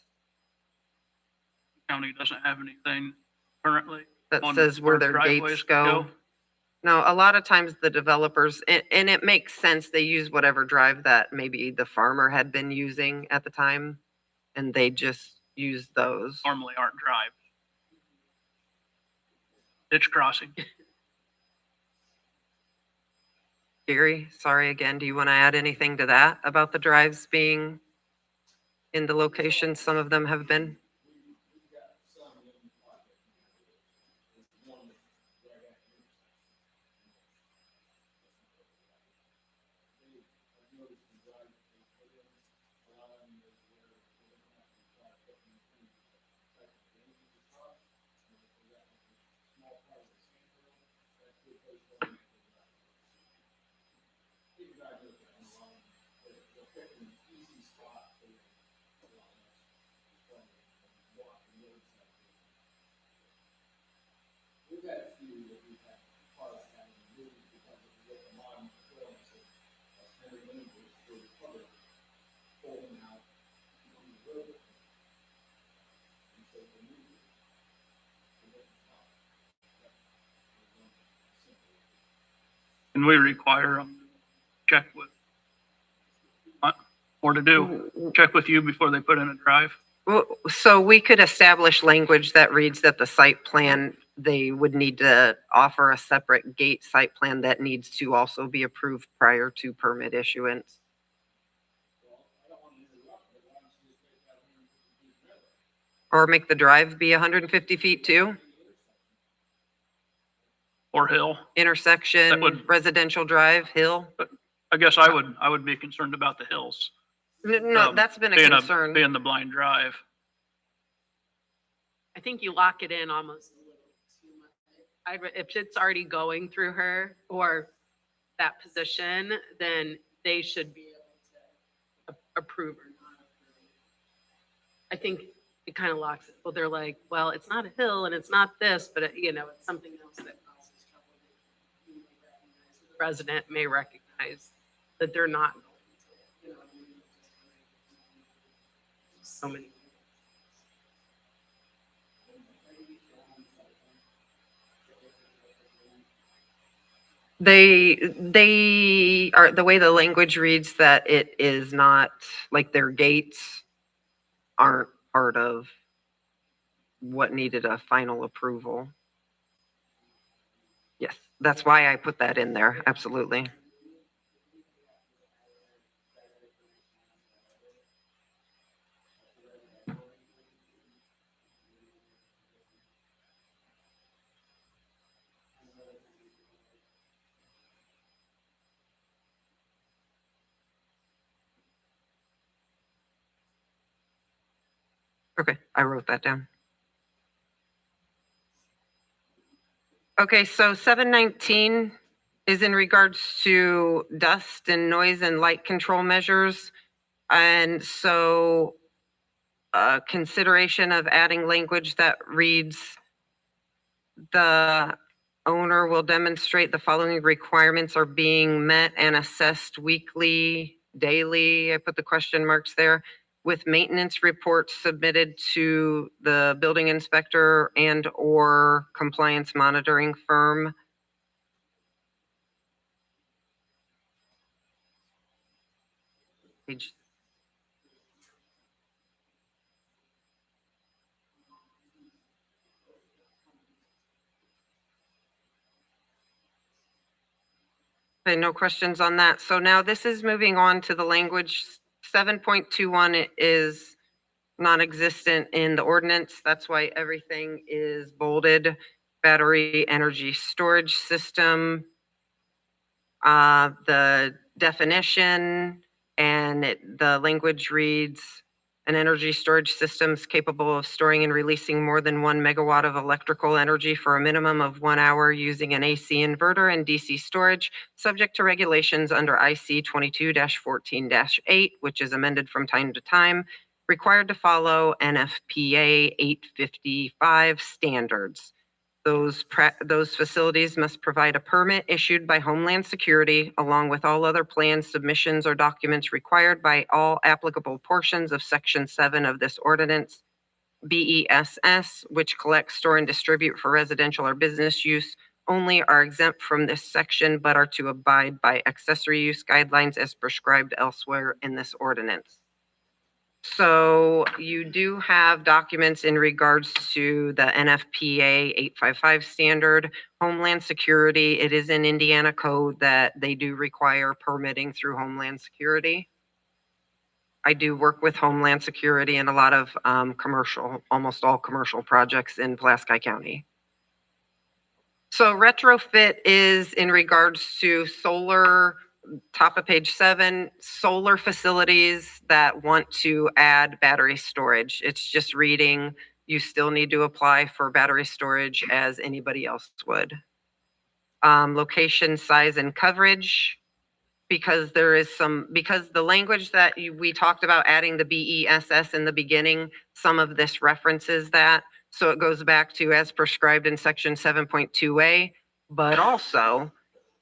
County doesn't have anything currently. That on says where their driveways gates go. No, a lot of times the developers, and it makes sense, they use whatever drive that maybe the farmer had been using at the time, and they just use those. Normally aren't drives. Ditch crossing. Gary, sorry again, do you want to add anything to that about the drives being in the location some of them have been. Can we require them to check with, or to do, check with you before they put in a drive? Well, so we could establish language that reads that the site plan, they would need to offer a separate gate site plan that needs to also be approved prior to permit issuance. Or make the drive be 150 feet too, Or hill? That intersection, would- residential drive, hill. I guess I would be concerned about the hills. No, that's been a Being concern. Being the blind drive. I think you lock it in almost a little too much. If it's already going through her or that position, then they should be able to approve or not approve. I think it kind of locks it. Well, they're like, well, it's not a hill and it's not this, but it's something else that causes trouble. The resident may recognize that they're not going to, so many. They are, the way the language reads that it is not, like their gates aren't part of what needed a final approval. Yes, that's why I put that in there, absolutely. Okay, I wrote that down. Okay, so 719 is in regards to dust and noise and light control measures. And so consideration of adding language that reads, the owner will demonstrate the following requirements are being met and assessed weekly, daily, I put the question marks there, with maintenance reports submitted to the building inspector and or compliance monitoring firm. Page. Okay, no questions on that. So now this is moving on to the language. 7.21 is non-existent in the ordinance. That's why everything is bolded. Battery energy storage system. The definition and the language reads, an energy storage system is capable of storing and releasing more than 1 megawatt of electrical energy for a minimum of 1 hour using an AC inverter and DC storage, subject to regulations under IC 22-14-8, which is amended from time to time, required to follow NFPA 855 standards. Those facilities must provide a permit issued by Homeland Security along with all other plans, submissions, or documents required by all applicable portions of Section 7 of this ordinance. BESS, which collects, store, and distribute for residential or business use, only are exempt from this section but are to abide by accessory use guidelines as prescribed elsewhere in this ordinance. So you do have documents in regards to the NFPA 855 standard, Homeland Security. It is in Indiana code that they do require permitting through Homeland Security. I do work with Homeland Security and a lot of commercial, almost all commercial projects in Pulaski County. So retrofit is in regards to solar, top of page 7, solar facilities that want to add battery storage. It's just reading, you still need to apply for battery storage as anybody else would. Location, size, and coverage, because there is because the language that we talked about adding the BESS in the beginning, some of this references that. So it goes back to as prescribed in section 7.2A, but also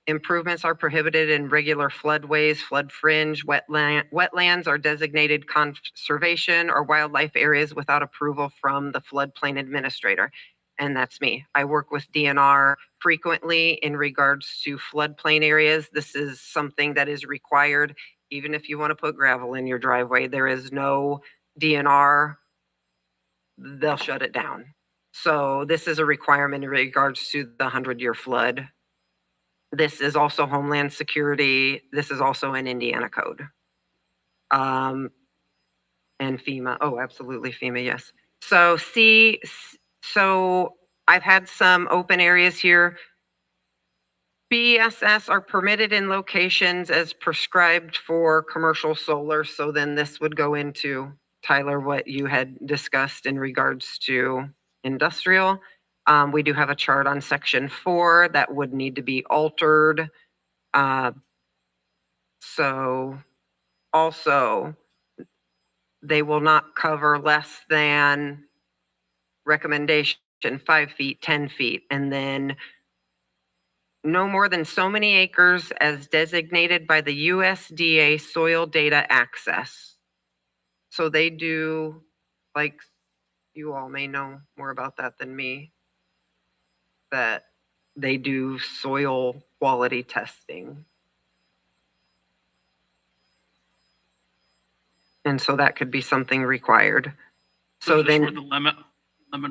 improvements are prohibited in regular floodways, flood fringe, wetlands are designated conservation or wildlife areas without approval from the floodplain administrator. And that's me. I work with DNR frequently in regards to floodplain areas. This is something that is required. Even if you want to put gravel in your driveway, there is no DNR, they'll shut it down. So this is a requirement in regards to the 100-year flood. This is also Homeland Security. This is also an Indiana code. And FEMA. Oh, absolutely FEMA, yes. So so I've had some open areas here. BESS are permitted in locations as prescribed for commercial solar. So then this would go into, Tyler, what you had discussed in regards to industrial. We do have a chart on section 4 that would need to be altered. So also, they will not cover less than recommendation 5 feet, 10 feet, and then no more than so many acres as designated by the USDA Soil Data Access. So they do, like, you all may know more about that than me, that they do soil quality testing. And so that could be something required. So This is where then, the limit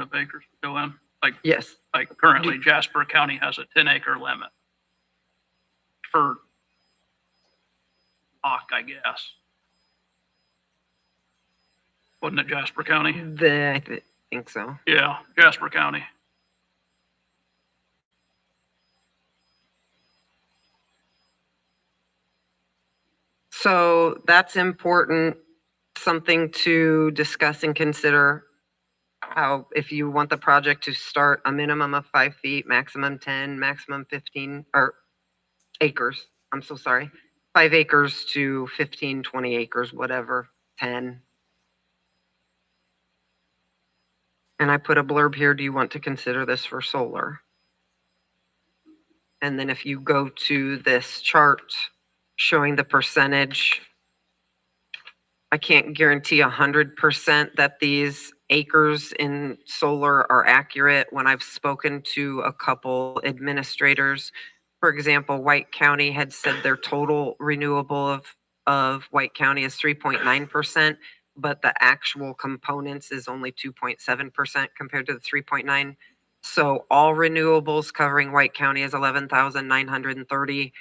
of acres would go in. yes, Like currently Jasper County has a 10-acre limit for lock, I guess. Wasn't it Jasper County? I think so. Yeah, Jasper County. So that's important, something to discuss and consider. How, if you want the project to start a minimum of 5 feet, maximum 10, maximum 15, or acres, I'm so sorry, 5 acres to 15, 20 acres, whatever, 10. And I put a blurb here, do you want to consider this for solar? And then if you go to this chart showing the percentage, I can't guarantee 100% that these acres in solar are accurate. When I've spoken to a couple administrators, for example, White County had said their total renewable of White County is 3.9%, but the actual components is only 2.7% compared to the 3.9. So all renewables covering White County is 11,930.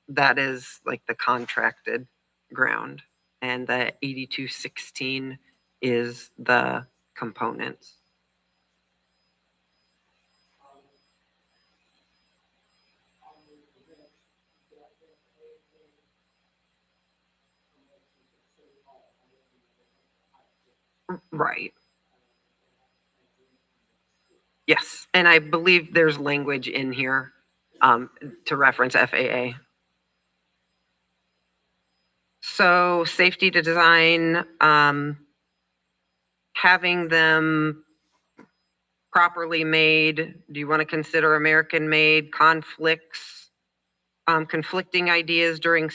That is like the contracted ground. And the 8216 is the components. Right. Yes, and I believe there's language in here to reference FAA. So safety to design, having them properly made. Do you want to consider American made? Conflicts, conflicting ideas during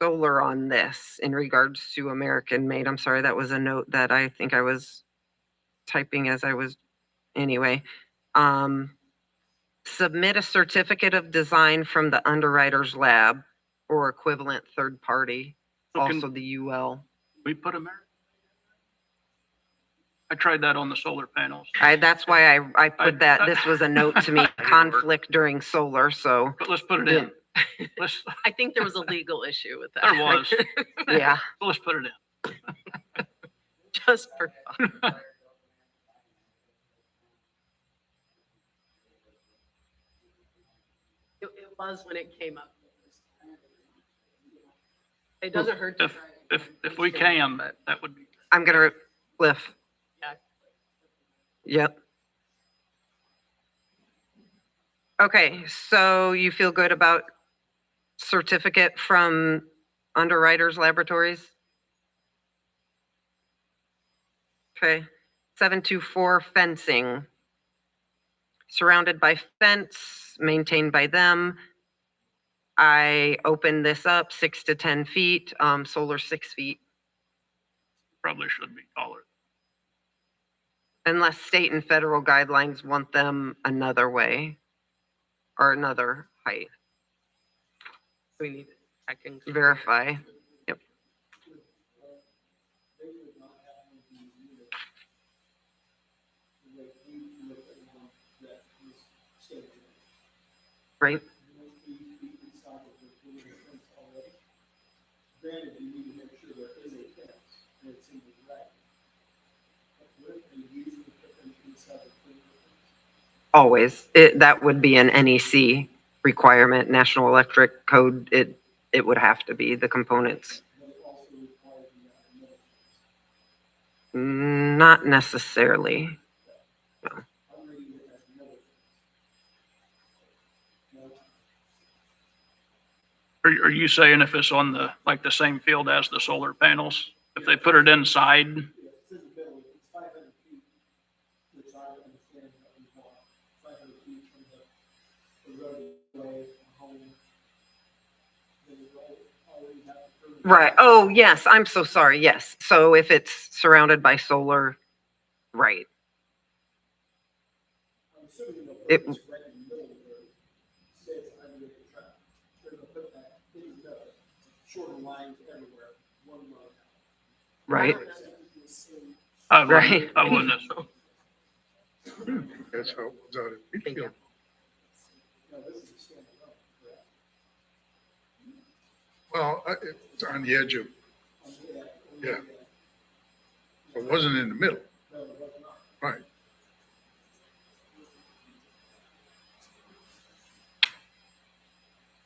solar on this in regards to American made. I'm sorry, that was a note that I think I was typing as I was, anyway. Submit a certificate of design from the underwriter's lab or equivalent third party, So can also the UL. we put American? I tried that on the solar panels. That's why I put that, this was a note to me, conflict during solar, so. But let's put it in. Let's, I think there was a legal issue with that. there was. Yeah. Let's put it in. Just for fun. It was when it came up. It doesn't hurt to If, try. if we can, But that would be. I'm gonna, Cliff. yeah, Yep. Okay, so you feel good about certificate from Underwriters Laboratories? Okay, 724 fencing. Surrounded by fence, maintained by them. I opened this up 6 to 10 feet, solar 6 feet, Probably should be taller. unless state and federal guidelines want them another way or another height. we need to check and Verify. Yep. Right. Granted, you need to make sure there is a fence, and it's in the right. But what if they usually put them inside the perimeter? Always. That would be an NEC requirement, National Electric Code. It would have to be the components. But it also requires the another fence. Not necessarily. I'm reading it as another fence. Are you saying if it's on the, like the same field as the solar panels, if they put it inside? Yeah, it's in the middle, it's 500 feet, which I understand that we want, 500 feet from the roadway, home. Then we already have the perimeter. Right. Oh, yes. I'm so sorry. Yes. So if it's surrounded by solar, right. I'm assuming the It- purpose right in the middle of the road says under the track. They're gonna put that in the middle, shorter lines everywhere, one road. Right. I wouldn't, Right. I wouldn't assume. That's how it was out at Wheatfield. No, this is a standalone, correct? Well, it's on the edge of, On the edge, on the Yeah. edge. it wasn't in the middle, No, it was not. right?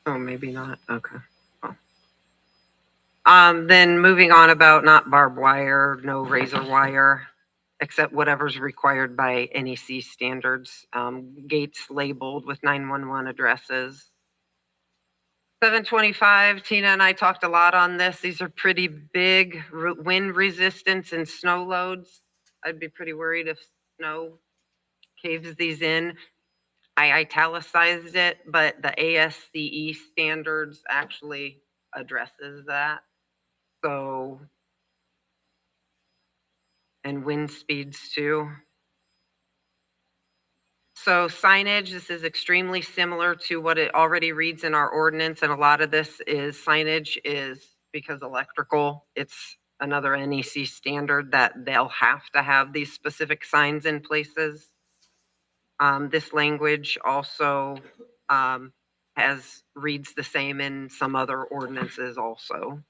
Oh, maybe not. Okay. Oh. Then moving on about not barbed wire, no razor wire, except whatever's required by NEC standards. Gates labeled with 911 addresses. 725, Tina and I talked a lot on this. These are pretty big wind resistance and snow loads. I'd be pretty worried if snow caves these in. I italicized it, but the ASCE standards actually addresses that. So, and wind speeds too. So signage, this is extremely similar to what it already reads in our ordinance, and a lot of this is signage is because electrical, it's another NEC standard that they'll have to have these specific signs in places. This language also reads the same in some other ordinances also.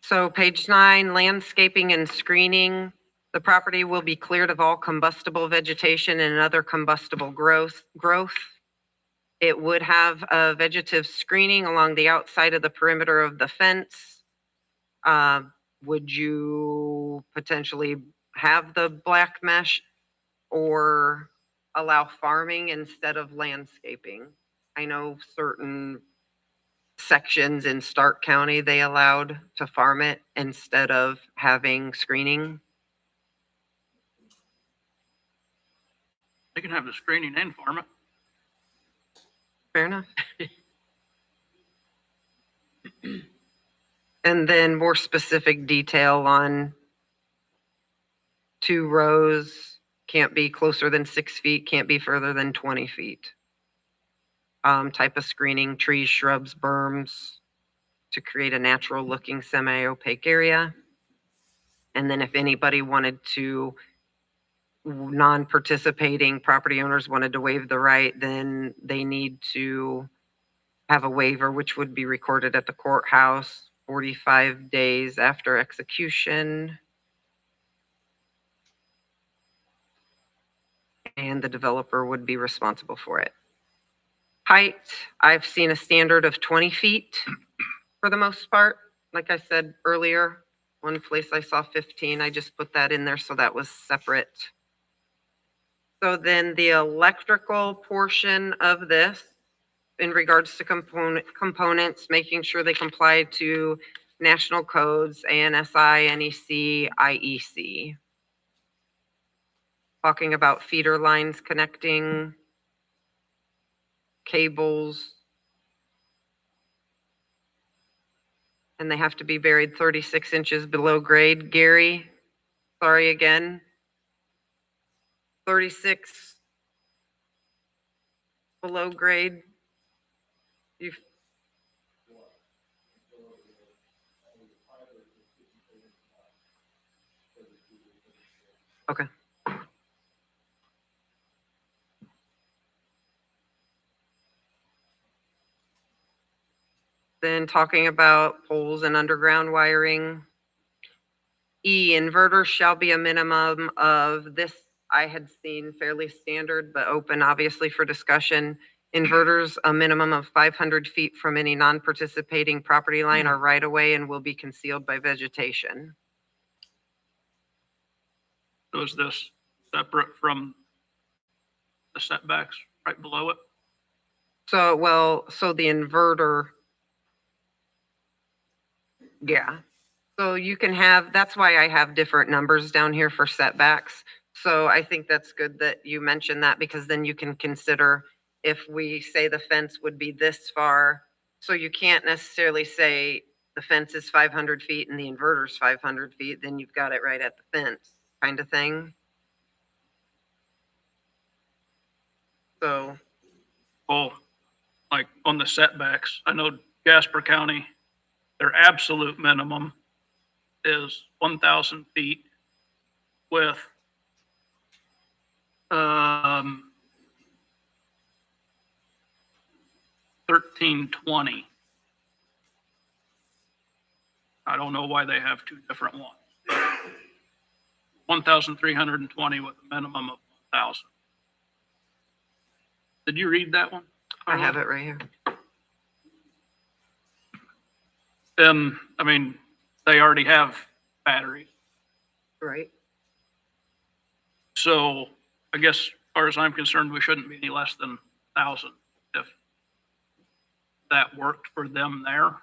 So page 9, landscaping and screening. The property will be cleared of all combustible vegetation and other combustible growth. It would have a vegetative screening along the outside of the perimeter of the fence. Would you potentially have the black mesh or allow farming instead of landscaping? I know certain sections in Stark County, they allowed to farm it instead of having screening. They can have the screening and farm it. Fair enough. And then more specific detail on 2 rows, can't be closer than 6 feet, can't be further than 20 feet. Type of screening, trees, shrubs, berms, to create a natural looking semi-opaque area. And then if anybody wanted to non-participating property owners wanted to waive the right, then they need to have a waiver, which would be recorded at the courthouse 45 days after execution. And the developer would be responsible for it. Height, I've seen a standard of 20 feet for the most part. Like I said earlier, one place I saw 15, I just put that in there so that was separate. So then the electrical portion of this, in regards to components, making sure they comply to national codes, ANSI, NEC, IEC. Talking about feeder lines connecting, cables. And they have to be buried 36 inches below grade. Gary, sorry again. 36 below grade. You've, okay. Then talking about poles and underground wiring. E, inverters shall be a minimum of this, I had seen fairly standard, but open obviously for discussion. Inverters, a minimum of 500 feet from any non-participating property line or right of way and will be concealed by vegetation. So is this separate from the setbacks right below it? So, well, so the inverter, yeah. So you can have, that's why I have different numbers down here for setbacks. So I think that's good that you mentioned that, because then you can consider if we say the fence would be this far. So you can't necessarily say the fence is 500 feet and the inverter's 500 feet, then you've got it right at the fence kind of thing. So, Well, like on the setbacks, I know Jasper County, their absolute minimum is 1,000 feet with 1320. I don't know why they have two different ones. 1,320 with a minimum of 1,000. Did you read that one? I have it right here. And, I mean, they already have batteries. Right. So I guess as far as I'm concerned, we shouldn't be any less than 1,000. If that worked for them there,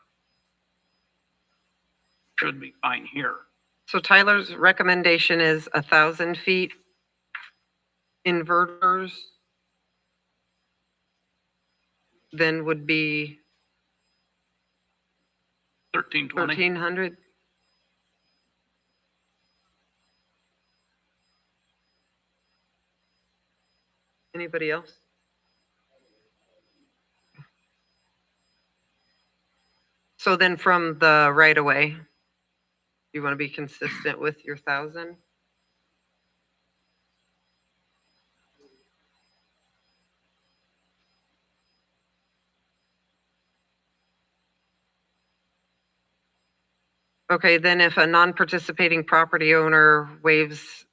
should be fine here. So Tyler's recommendation is 1,000 feet. Inverters then would be 1320. 1,300. Anybody else? So then from the right of way, you want to be consistent with your 1,000? Okay, then if a non-participating property owner waives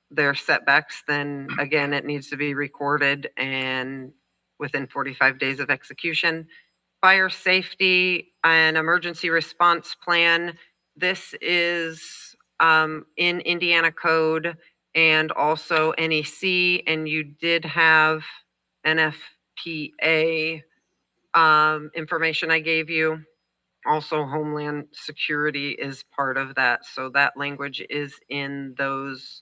their setbacks, then again, it needs to be recorded and within 45 days of execution. Fire safety and emergency response plan. This is in Indiana code and also NEC, and you did have NFPA information I gave you. Also, Homeland Security is part of that. So that language is in those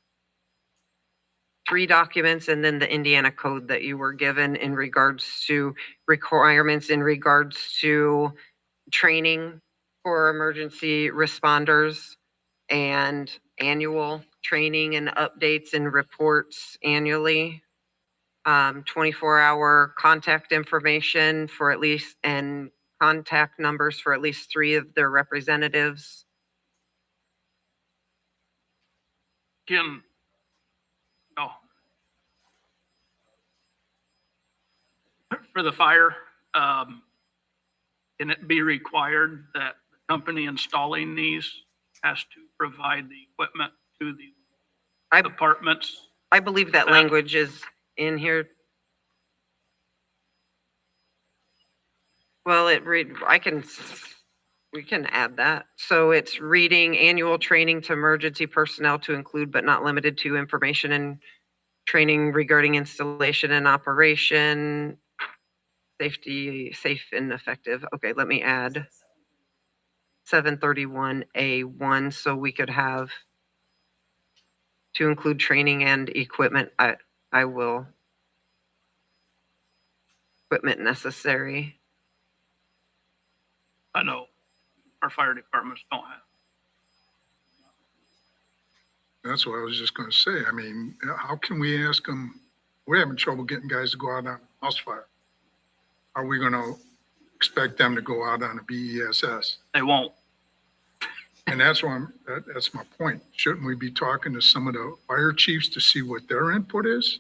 3 documents, and then the Indiana code that you were given in regards to requirements, in regards to training for emergency responders and annual training and updates and reports annually. 24-hour contact information for at least, and contact numbers for at least 3 of their representatives. Can, oh, for the fire, can it be required that the company installing these has to provide the equipment to the I, departments? I believe that language is in here. Well, we can add that. So it's reading annual training to emergency personnel to include but not limited to information and training regarding installation and operation, safety, safe and effective. Okay, let me add 731A1 so we could have to include training and equipment. I will. Equipment necessary. I know our fire departments don't have. That's what I was just gonna say. I mean, how can we ask them, we're having trouble getting guys to go out on a house fire. Are we gonna expect them to go out on a BESS? They won't. And that's why that's my point. Shouldn't we be talking to some of the fire chiefs to see what their input is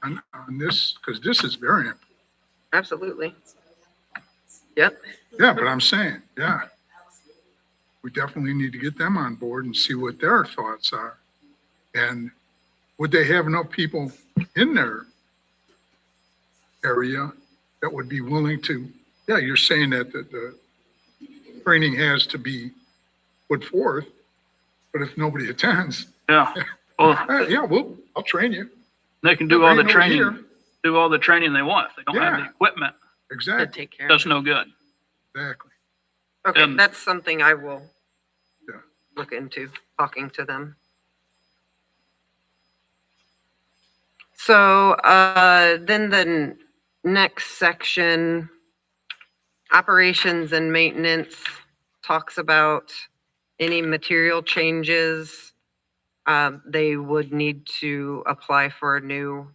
on this? Because this is very important. Absolutely. Yep. Yeah, but I'm saying, yeah. We definitely need to get them on board and see what their thoughts are. And would they have enough people in their area that would be willing to, yeah, you're saying that the training has to be put forth, but if nobody attends, Yeah. Well, yeah, I'll train you. they can do all the Ain't no here. training, do all the training they want. If they don't have the Yeah. equipment, To Exactly, take care of does it. no good. exactly. Okay, And- that's something I will Yeah. look into, talking to them. So then the next section, operations and maintenance, talks about any material changes. They would need to apply for a new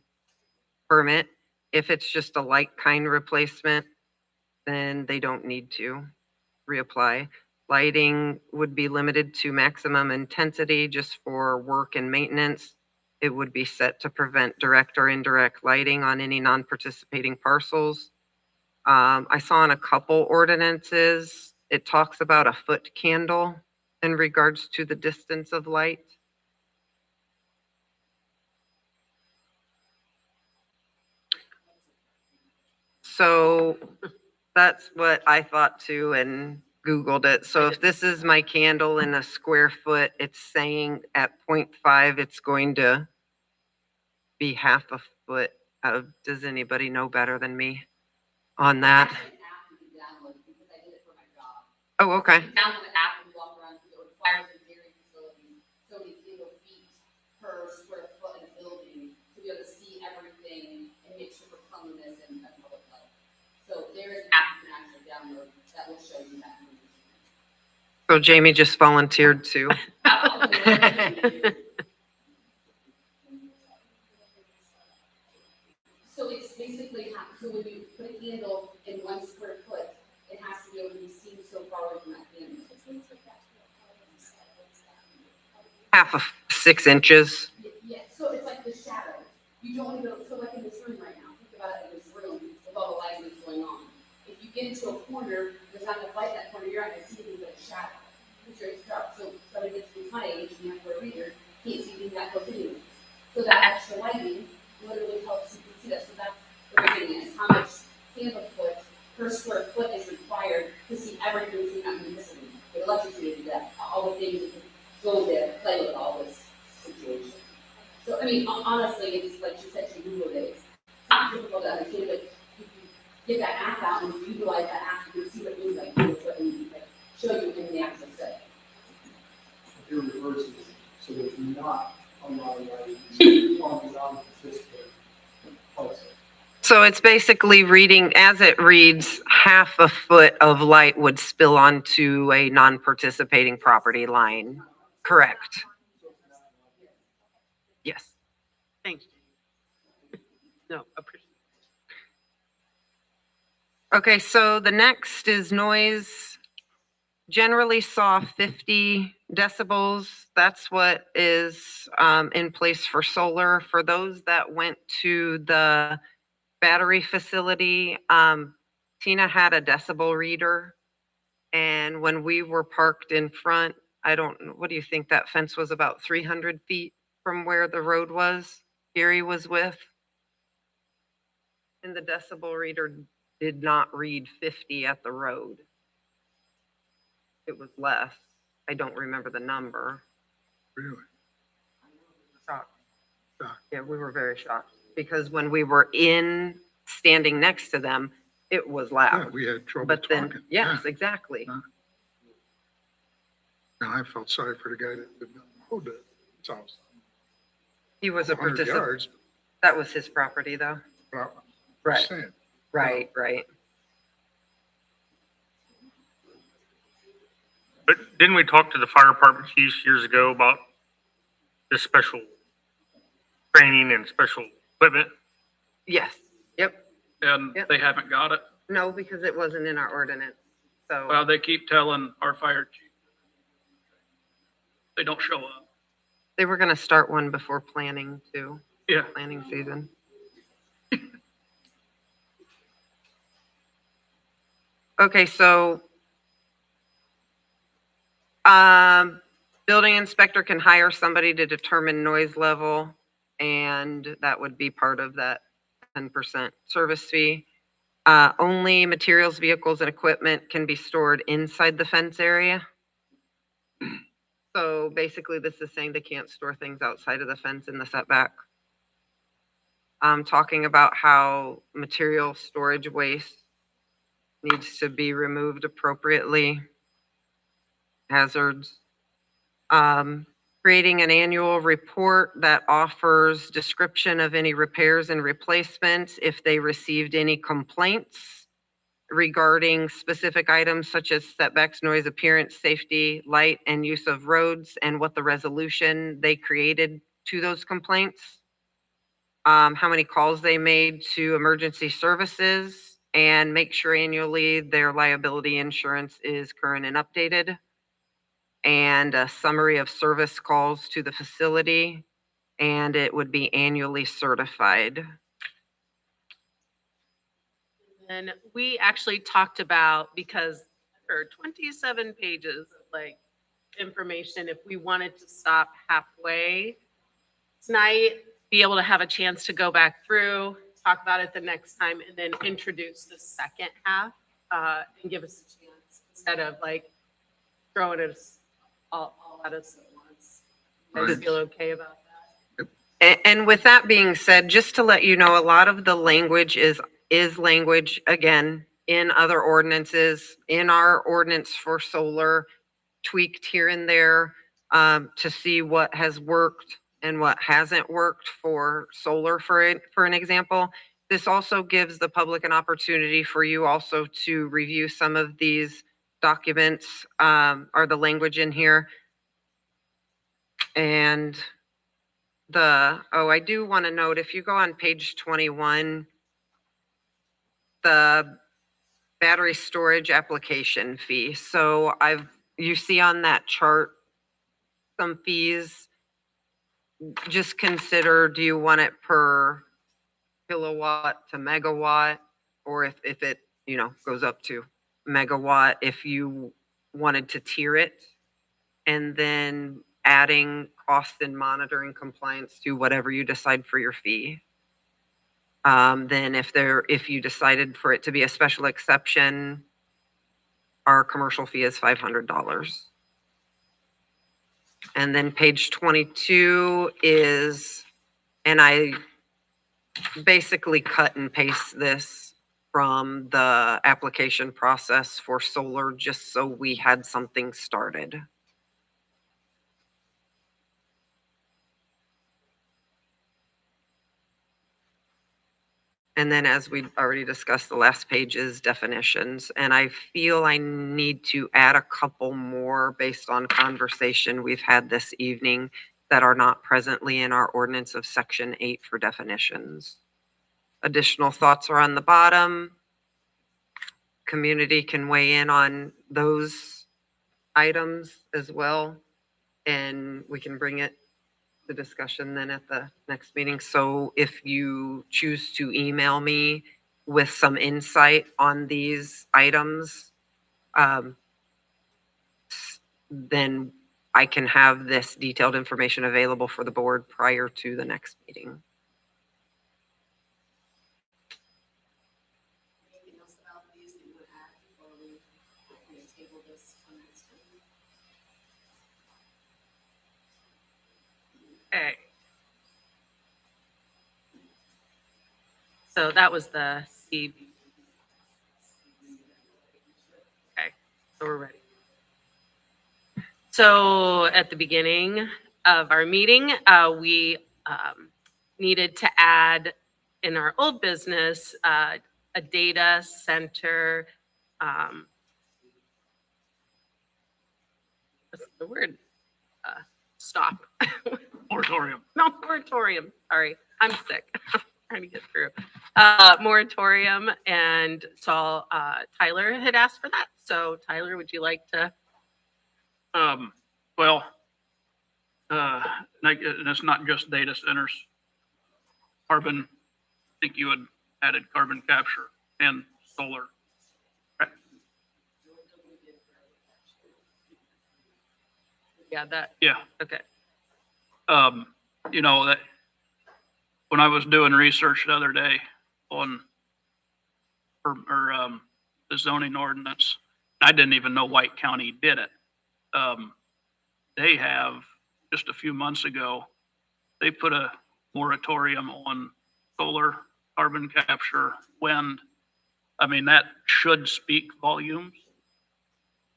permit. If it's just a like kind replacement, then they don't need to reapply. Lighting would be limited to maximum intensity just for work and maintenance. It would be set to prevent direct or indirect lighting on any non-participating parcels. I saw in a couple ordinances, it talks about a foot candle in regards to the distance of light. So that's what I thought too and Googled it. So if this is my candle in a square foot, it's saying at 0.5, it's going to be half a foot. Does anybody know better than me on that? Oh, okay. Download the app and walk around, it requires a dairy facility, so many feet per square foot in a building to be able to see everything and make sure for cleanliness and public health. So there is an app you can actually download that will show you that information. So Jamie just volunteered to. So it's basically, so when you put a candle in 1 square foot, it has to be able to be seen so far away from that candle. Half of 6 inches. Yeah, so it's like the shadow. You don't even, so like in this room right now, think about it in this room with all the lighting that's going on. If you get into a corner, there's not enough light in that corner, you're not gonna see anything but a shadow. Picture it's dark, so somebody gets to my age and you have to reader, can't see anything that close anyway. So that extra lighting literally helps you see that. So that's what we're getting at, is how much candle foot per square foot is required to see everything, so you're not gonna miss anything. But electrocuted that, all the things that could go there, play with all this situation. So, I mean, honestly, it's like she said, she Googled it. It's not difficult to understand, but if you get that app out and you utilize that app, you can see what it means like, it's what it means, like, show you in the actual setting. It reverses, so that you're not allowing lighting on the non-participating parcel. So it's basically reading, as it reads, half a foot of light would spill onto a non-participating property line. Correct. Yes. Thanks. No, appreciate. Okay, so the next is noise. Generally saw 50 decibels. That's what is in place for solar. For those that went to the battery facility, Tina had a decibel reader. And when we were parked in front, what do you think? That fence was about 300 feet from where the road was, Gary was with? And the decibel reader did not read 50 at the road. It was less. I don't remember the number. Really? Shocked. Shocked. Yeah, we were very shocked because when we were standing next to them, it was Yeah, loud. we had trouble But then, talking. yes, Yeah. exactly. And I felt sorry for the guy that did not know that. It's almost He was a 100 participant. yards. That was his property though. But I'm Right. just saying, Right, right. But didn't we talk to the fire department chiefs years ago about this special training and special equipment? Yes, yep. And Yep. they haven't got it. No, because it wasn't in our ordinance. So Well, they keep telling our fire chief they don't show up. they were gonna start one before planning too, Yeah. planning season. Okay, so building inspector can hire somebody to determine noise level, and that would be part of that 10% service fee. Only materials, vehicles, and equipment can be stored inside the fence area. So basically, this is saying they can't store things outside of the fence in the setback. Talking about how material storage waste needs to be removed appropriately. Hazards. Creating an annual report that offers description of any repairs and replacements if they received any complaints regarding specific items such as setbacks, noise, appearance, safety, light, and use of roads, and what the resolution they created to those complaints. How many calls they made to emergency services, and make sure annually their liability insurance is current and updated. And a summary of service calls to the facility, and it would be annually certified. And we actually talked about, because there are 27 pages of like information, if we wanted to stop halfway tonight, be able to have a chance to go back through, talk about it the next time, and then introduce the second half, and give us a chance instead of like throwing it all at us at once. You guys Right. feel okay about that? And with that being said, just to let you know, a lot of the language is language, again, in other ordinances, in our ordinance for solar, tweaked here and there, to see what has worked and what hasn't worked for solar, for an example. This also gives the public an opportunity for you also to review some of these documents, or the language in here. And I do want to note, if you go on page 21, the battery storage application fee. So you see on that chart some fees. Just consider, do you want it per kilowatt to megawatt? Or if it, goes up to megawatt, if you wanted to tier it, and then adding cost and monitoring compliance to whatever you decide for your fee. Then if you decided for it to be a special exception, our commercial fee is $500. And then page 22 is, and I basically cut and paste this from the application process for solar, just so we had something started. And then, as we already discussed, the last page is definitions. And I feel I need to add a couple more based on conversation we've had this evening that are not presently in our ordinance of section 8 for definitions. Additional thoughts are on the bottom. Community can weigh in on those items as well, and we can bring it the discussion then at the next meeting. So if you choose to email me with some insight on these items, then I can have this detailed information available for the board prior to the next meeting. Anything else about these that you want to add before we table this till next time? Okay. So that was the CB. Okay, so we're ready. So at the beginning of our meeting, we needed to add in our old business a data center. What's the word? Stop. Moratorium. No, moratorium. Sorry, I'm sick. Trying to get through. Moratorium, and so Tyler had asked for that. So Tyler, would you like to? Well, and it's not just data centers. Carbon, I think you had added carbon capture and solar. Right? Yeah, that. Yeah. Okay. You know, that when I was doing research the other day on the zoning ordinance, I didn't even know White County did it. They have, just a few months ago, they put a moratorium on solar, carbon capture, wind. I mean, that should speak volumes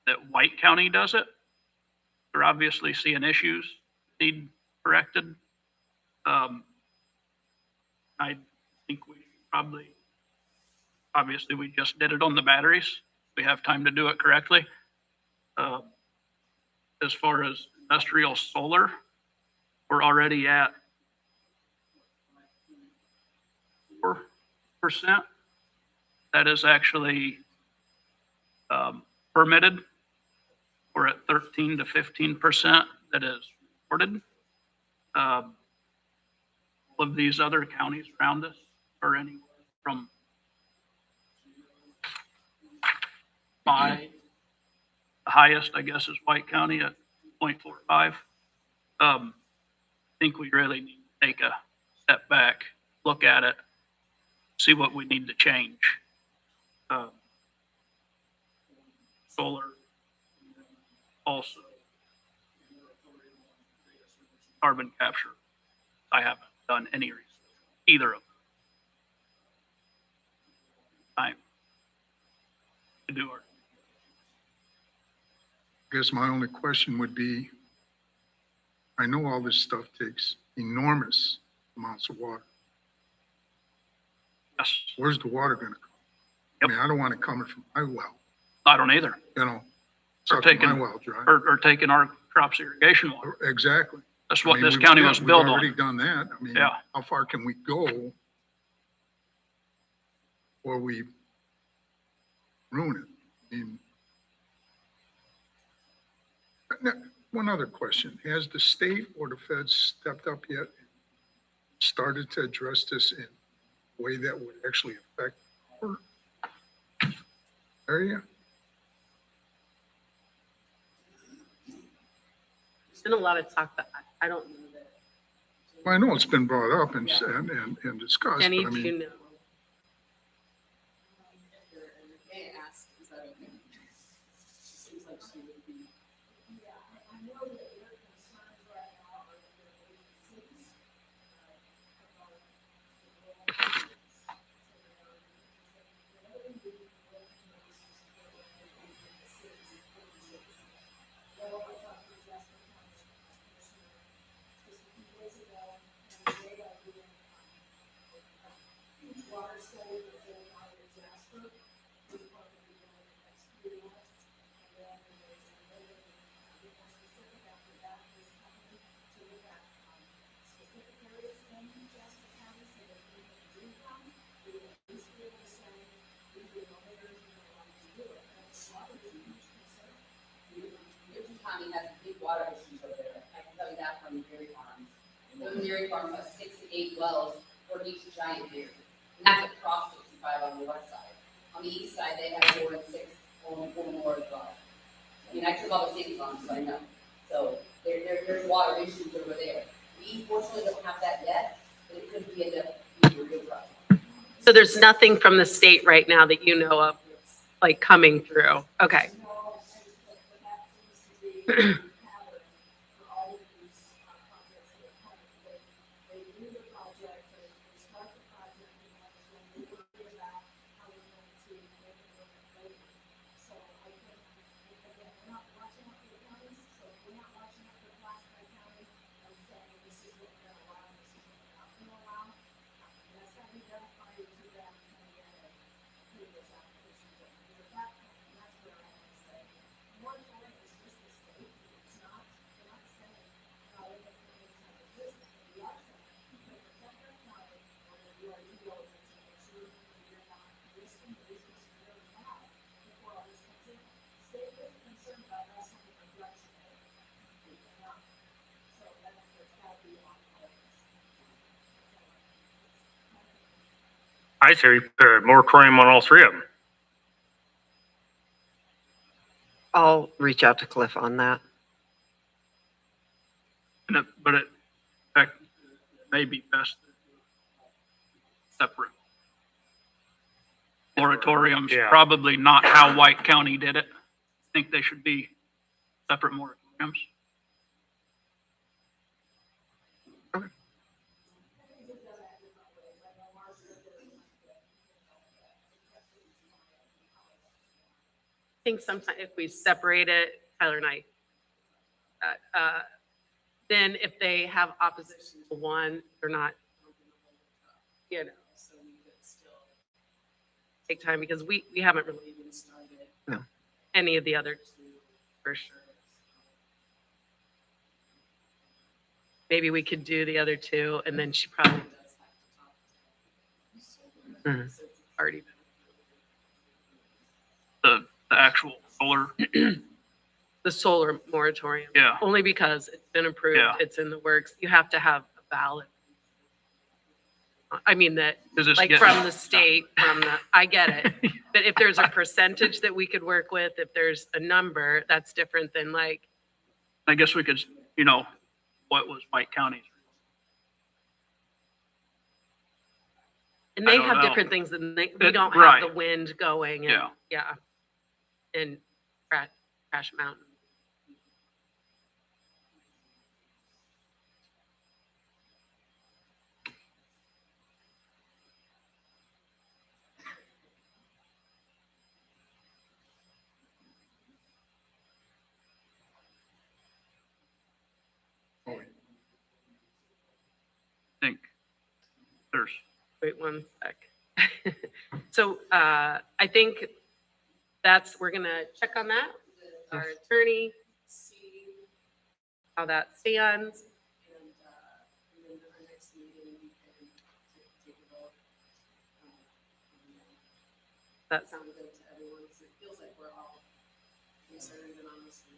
that White County does it. They're obviously seeing issues need corrected. I think we should probably, obviously we just did it on the batteries. We have time to do it correctly. As far as industrial solar, we're already at 4%. That is actually permitted. We're at 13 to 15% that is reported. All of these other counties around us are anywhere from 5. The highest, I guess, is White County at 0.45. I think we really need to take a step back, look at it, see what we need to change. Solar, also carbon capture. I haven't done any research, either of them. Time to do our. I guess my only question would be, I know all this stuff takes enormous amounts of water. Yes, Where's the water gonna come? I mean, I don't want it coming from my well, I don't either. you know. Or Suck my taking, well dry. or taking our crops irrigation water. Exactly. That's I what mean, this we've- county yeah, was built We've already on. done that. I mean, Yeah. how far can we go before we ruin it? I mean, now, one other question. Has the state or the feds stepped up yet? And started to address this in a way that would actually affect our area? There's been a lot of talk, but I don't know that. Well, I know it's been brought up and discussed, Any but I of you mean, know? May I ask, is that okay? She seems like she would be. Newton County has big water issues over there. I can tell you that from dairy farms. those dairy farms have 6 to 8 wells for each giant dairy. And that's across 65 on the west side. On the east side, they have 4 and 6, or more as well. I mean, I took all the state farms, so I know. So there's water issues over there. We fortunately don't have that yet, but it could be a real problem. So there's nothing from the state right now that you know of, like coming through? Okay. I say we put a moratorium on all three of them. I'll reach out to Cliff on that. But in fact, it may be best separate. Moratoriums, Yeah. probably not how White County did it. I think they should be separate moratoriums. I think sometimes if we separate it, Tyler and I, then if they have opposition to one, they're not, you know, so we could still take time because we haven't really even started No. any of the other two for sure. Maybe we could do the other two and then she probably does have to talk to Mhm. so it's already been. The actual solar, The solar moratorium. yeah. Only because it's been approved, Yeah. it's in the works. You have to have a ballot. I mean, that, Is this like getting- from the state, I get it. But if there's a percentage that we could work with, if there's a number, that's different than like, I guess we could, you know, what was White County's? and I they don't have know. different things than we don't have Right. the wind going and, Yeah. yeah. And Crash Mountain. I think there's, Wait one sec. So I think we're gonna check on that with our attorney, see how that stands. And then our next meeting, we can take a vote. That sounds good to everyone, so it feels like we're all concerned and on the same.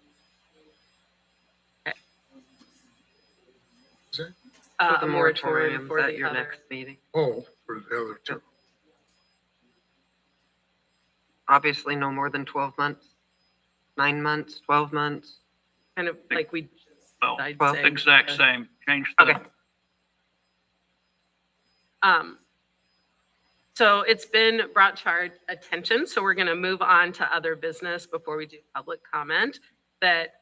Is it? For A the moratorium moratorium for at the your other. next meeting. Oh, for the other two. Obviously, no more than 12 months, 9 months, 12 months. Kind of like we, well, I'd Well, say. exact same, change Okay. the, So it's been brought to our attention, so we're going to move on to other business before we do public comment, that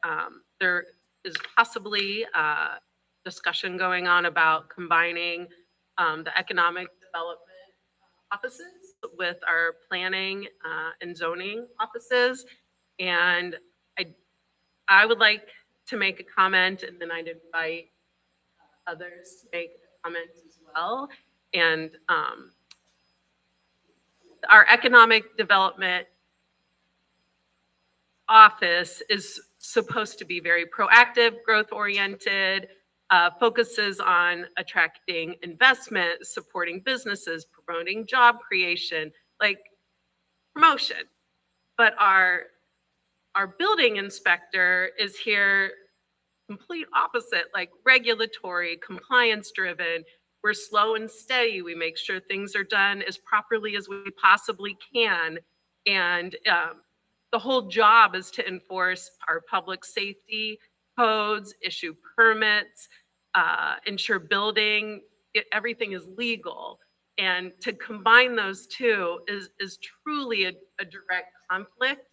there is possibly discussion going on about combining the economic development offices with our planning and zoning offices. And I would like to make a comment, and then I'd invite others to make a comment as well. And our economic development office is supposed to be very proactive, growth-oriented, focuses on attracting investment, supporting businesses, promoting job creation, like promotion. But our building inspector is here complete opposite, like regulatory, compliance driven. We're slow and steady. We make sure things are done as properly as we possibly can. And the whole job is to enforce our public safety codes, issue permits, ensure building, everything is legal. And to combine those two is truly a direct conflict.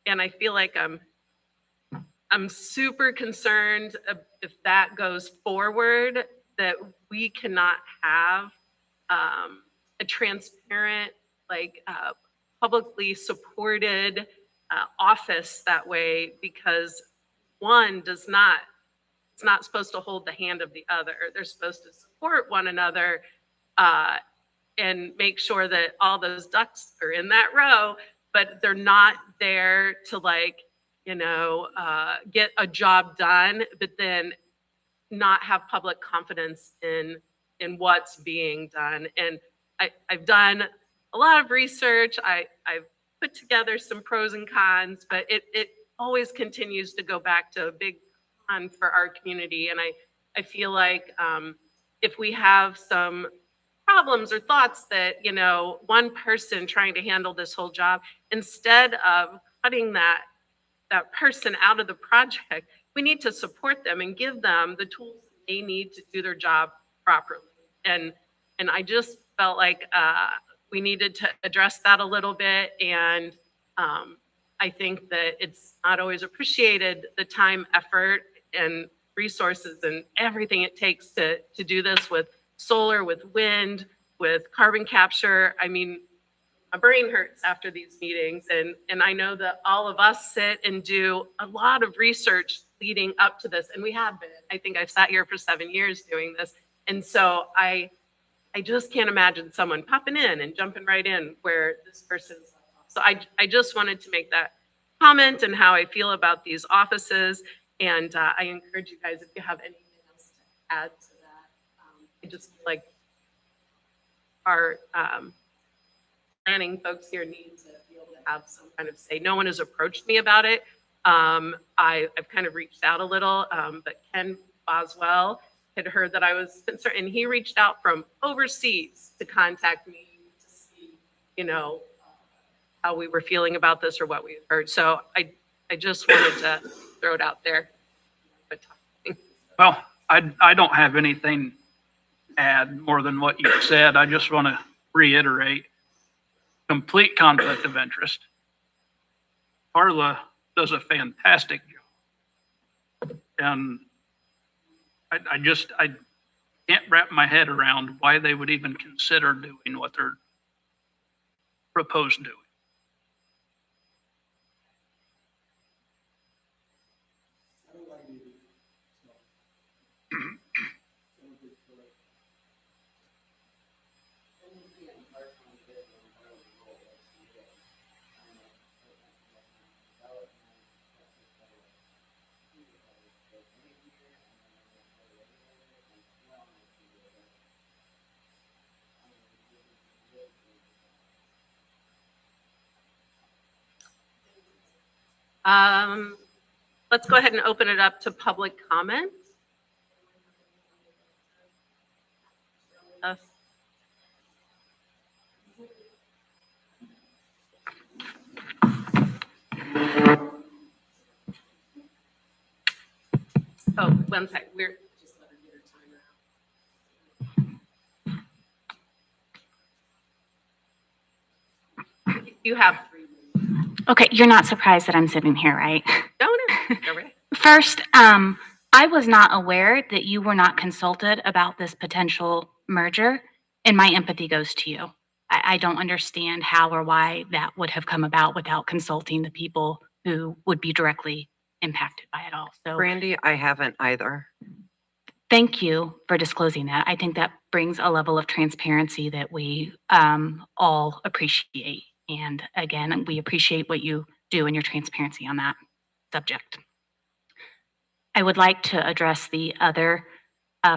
And I feel like I'm super concerned if that goes forward, that we cannot have a transparent, like publicly supported office that way, because one does not, it's not supposed to hold the hand of the other. They're supposed to support one another and make sure that all those ducks are in that row, but they're not there to like, get a job done, but then not have public confidence in what's being done. And I've done a lot of research. I've put together some pros and cons, but it always continues to go back to a big con for our community. And I feel like if we have some problems or thoughts that, one person trying to handle this whole job, instead of cutting that person out of the project, we need to support them and give them the tools they need to do their job properly. And I just felt like we needed to address that a little bit. And I think that it's not always appreciated, the time, effort, and resources and everything it takes to do this with solar, with wind, with carbon capture. I mean, my brain hurts after these meetings. And I know that all of us sit and do a lot of research leading up to this. And we have been. I think I've sat here for 7 years doing this. And so I just can't imagine someone popping in and jumping right in where this person's. So I just wanted to make that comment and how I feel about these offices. And I encourage you guys, if you have anything else to add to that, I just feel like our planning folks here need to be able to have some kind of say. No one has approached me about it. I've kind of reached out a little, but Ken Boswell had heard that I was concerned, and he reached out from overseas to contact me to see, how we were feeling about this or what we had heard. So I just wanted to throw it out there. Well, I don't have anything to add more than what you said. I just want to reiterate, complete conflict of interest. Carla does a fantastic job. And I can't wrap my head around why they would even consider doing what they're proposed doing. Let's go ahead and open it up to public comment. Oh, one sec. We're just let her get her timer out. You have 3 minutes. Okay, you're not surprised that I'm sitting here, right? No. Go right. First, I was not aware that you were not consulted about this potential merger, and my empathy goes to you. I don't understand how or why that would have come about without consulting the people who would be directly impacted by it all. So Brandy, I haven't either. thank you for disclosing that. I think that brings a level of transparency that we all appreciate. And again, we appreciate what you do and your transparency on that subject. I would like to address the other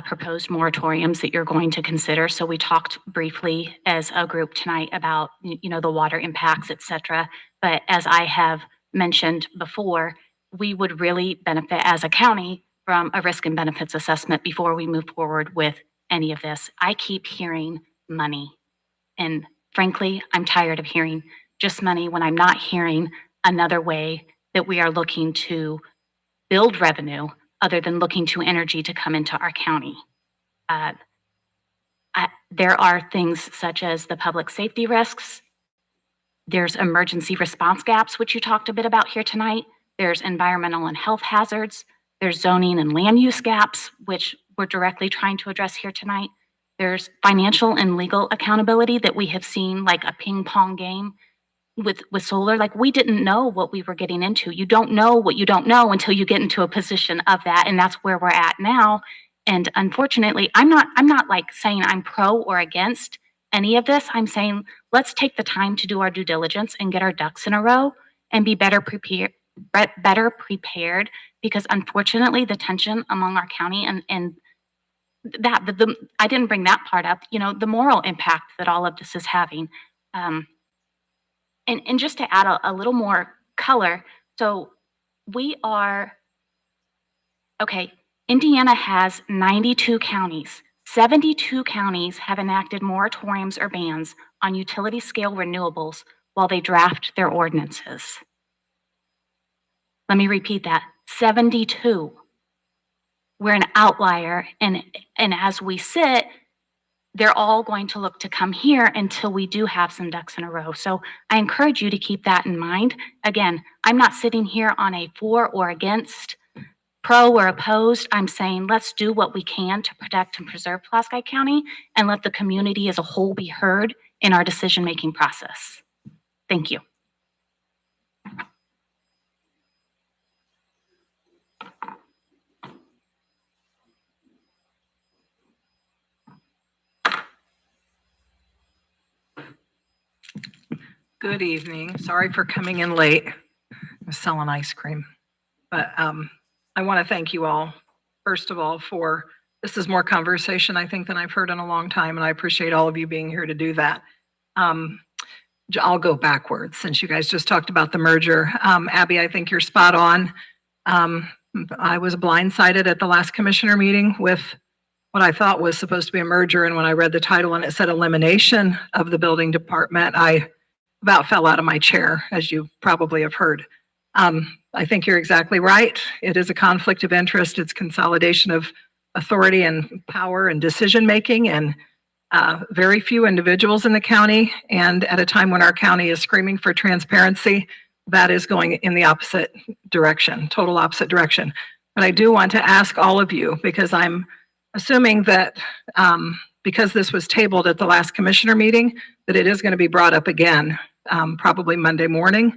proposed moratoriums that you're going to consider. So we talked briefly as a group tonight about, the water impacts, et cetera. But as I have mentioned before, we would really benefit as a county from a risk and benefits assessment before we move forward with any of this. I keep hearing money. And frankly, I'm tired of hearing just money when I'm not hearing another way that we are looking to build revenue other than looking to energy to come into our county. There are things such as the public safety risks. There's emergency response gaps, which you talked a bit about here tonight. There's environmental and health hazards. There's zoning and land use gaps, which we're directly trying to address here tonight. There's financial and legal accountability that we have seen like a ping pong game with solar. Like, we didn't know what we were getting into. You don't know what you don't know until you get into a position of that. And that's where we're at now. And unfortunately, I'm not like saying I'm pro or against any of this. I'm saying, let's take the time to do our due diligence and get our ducks in a row and be better prepared, because unfortunately the tension among our county and I didn't bring that part up, you know, the moral impact that all of this is having. And just to add a little more color, so Indiana has 92 counties. 72 counties have enacted moratoriums or bans on utility scale renewables while they draft their ordinances. Let me repeat that, 72. We're an outlier, and as we sit, they're all going to look to come here until we do have some ducks in a row. So I encourage you to keep that in mind. Again, I'm not sitting here on a for or against, pro or opposed. I'm saying let's do what we can to protect and preserve Pulaski County and let the community as a whole be heard in our decision-making process. Thank you. Good evening. Sorry for coming in late. I was selling ice cream. But I want to thank you all, first of all, this is more conversation, I think, than I've heard in a long time, and I appreciate all of you being here to do that. I'll go backwards since you guys just talked about the merger. Abby, I think you're spot on. I was blindsided at the last commissioner meeting with what I thought was supposed to be a merger, and when I read the title and it said elimination of the building department, I about fell out of my chair, as you probably have heard. I think you're exactly right. It is a conflict of interest. It's consolidation of authority and power and decision-making, and very few individuals in the county. And at a time when our county is screaming for transparency, that is going in the opposite direction, total opposite direction. But I do want to ask all of you, because I'm assuming that because this was tabled at the last commissioner meeting, that it is going to be brought up again, probably Monday morning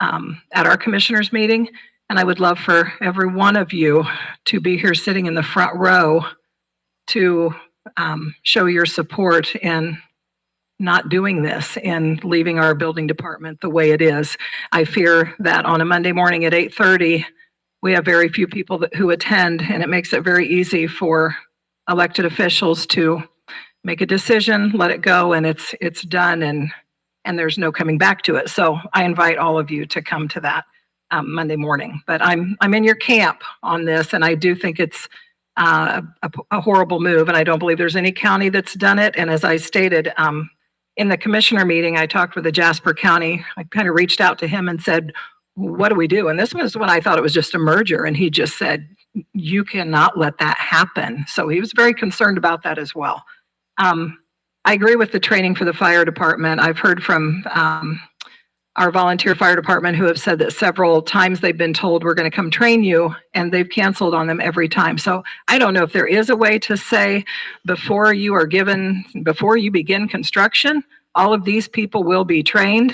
at our commissioners meeting. And I would love for every one of you to be here sitting in the front row to show your support in not doing this and leaving our building department the way it is. I fear that on a Monday morning at 8:30, we have very few people who attend, and it makes it very easy for elected officials to make a decision, let it go, and it's done, and there's no coming back to it. So I invite all of you to come to that Monday morning. But I'm in your camp on this, and I do think it's a horrible move, and I don't believe there's any county that's done it. And as I stated in the commissioner meeting, I talked with the Jasper County. I kind of reached out to him and said, what do we do? And this was when I thought it was just a merger, and he just said, you cannot let that happen. So he was very concerned about that as well. I agree with the training for the fire department. I've heard from our volunteer fire department who have said that several times they've been told we're going to come train you, and they've canceled on them every time. So I don't know if there is a way to say before you begin construction, all of these people will be trained,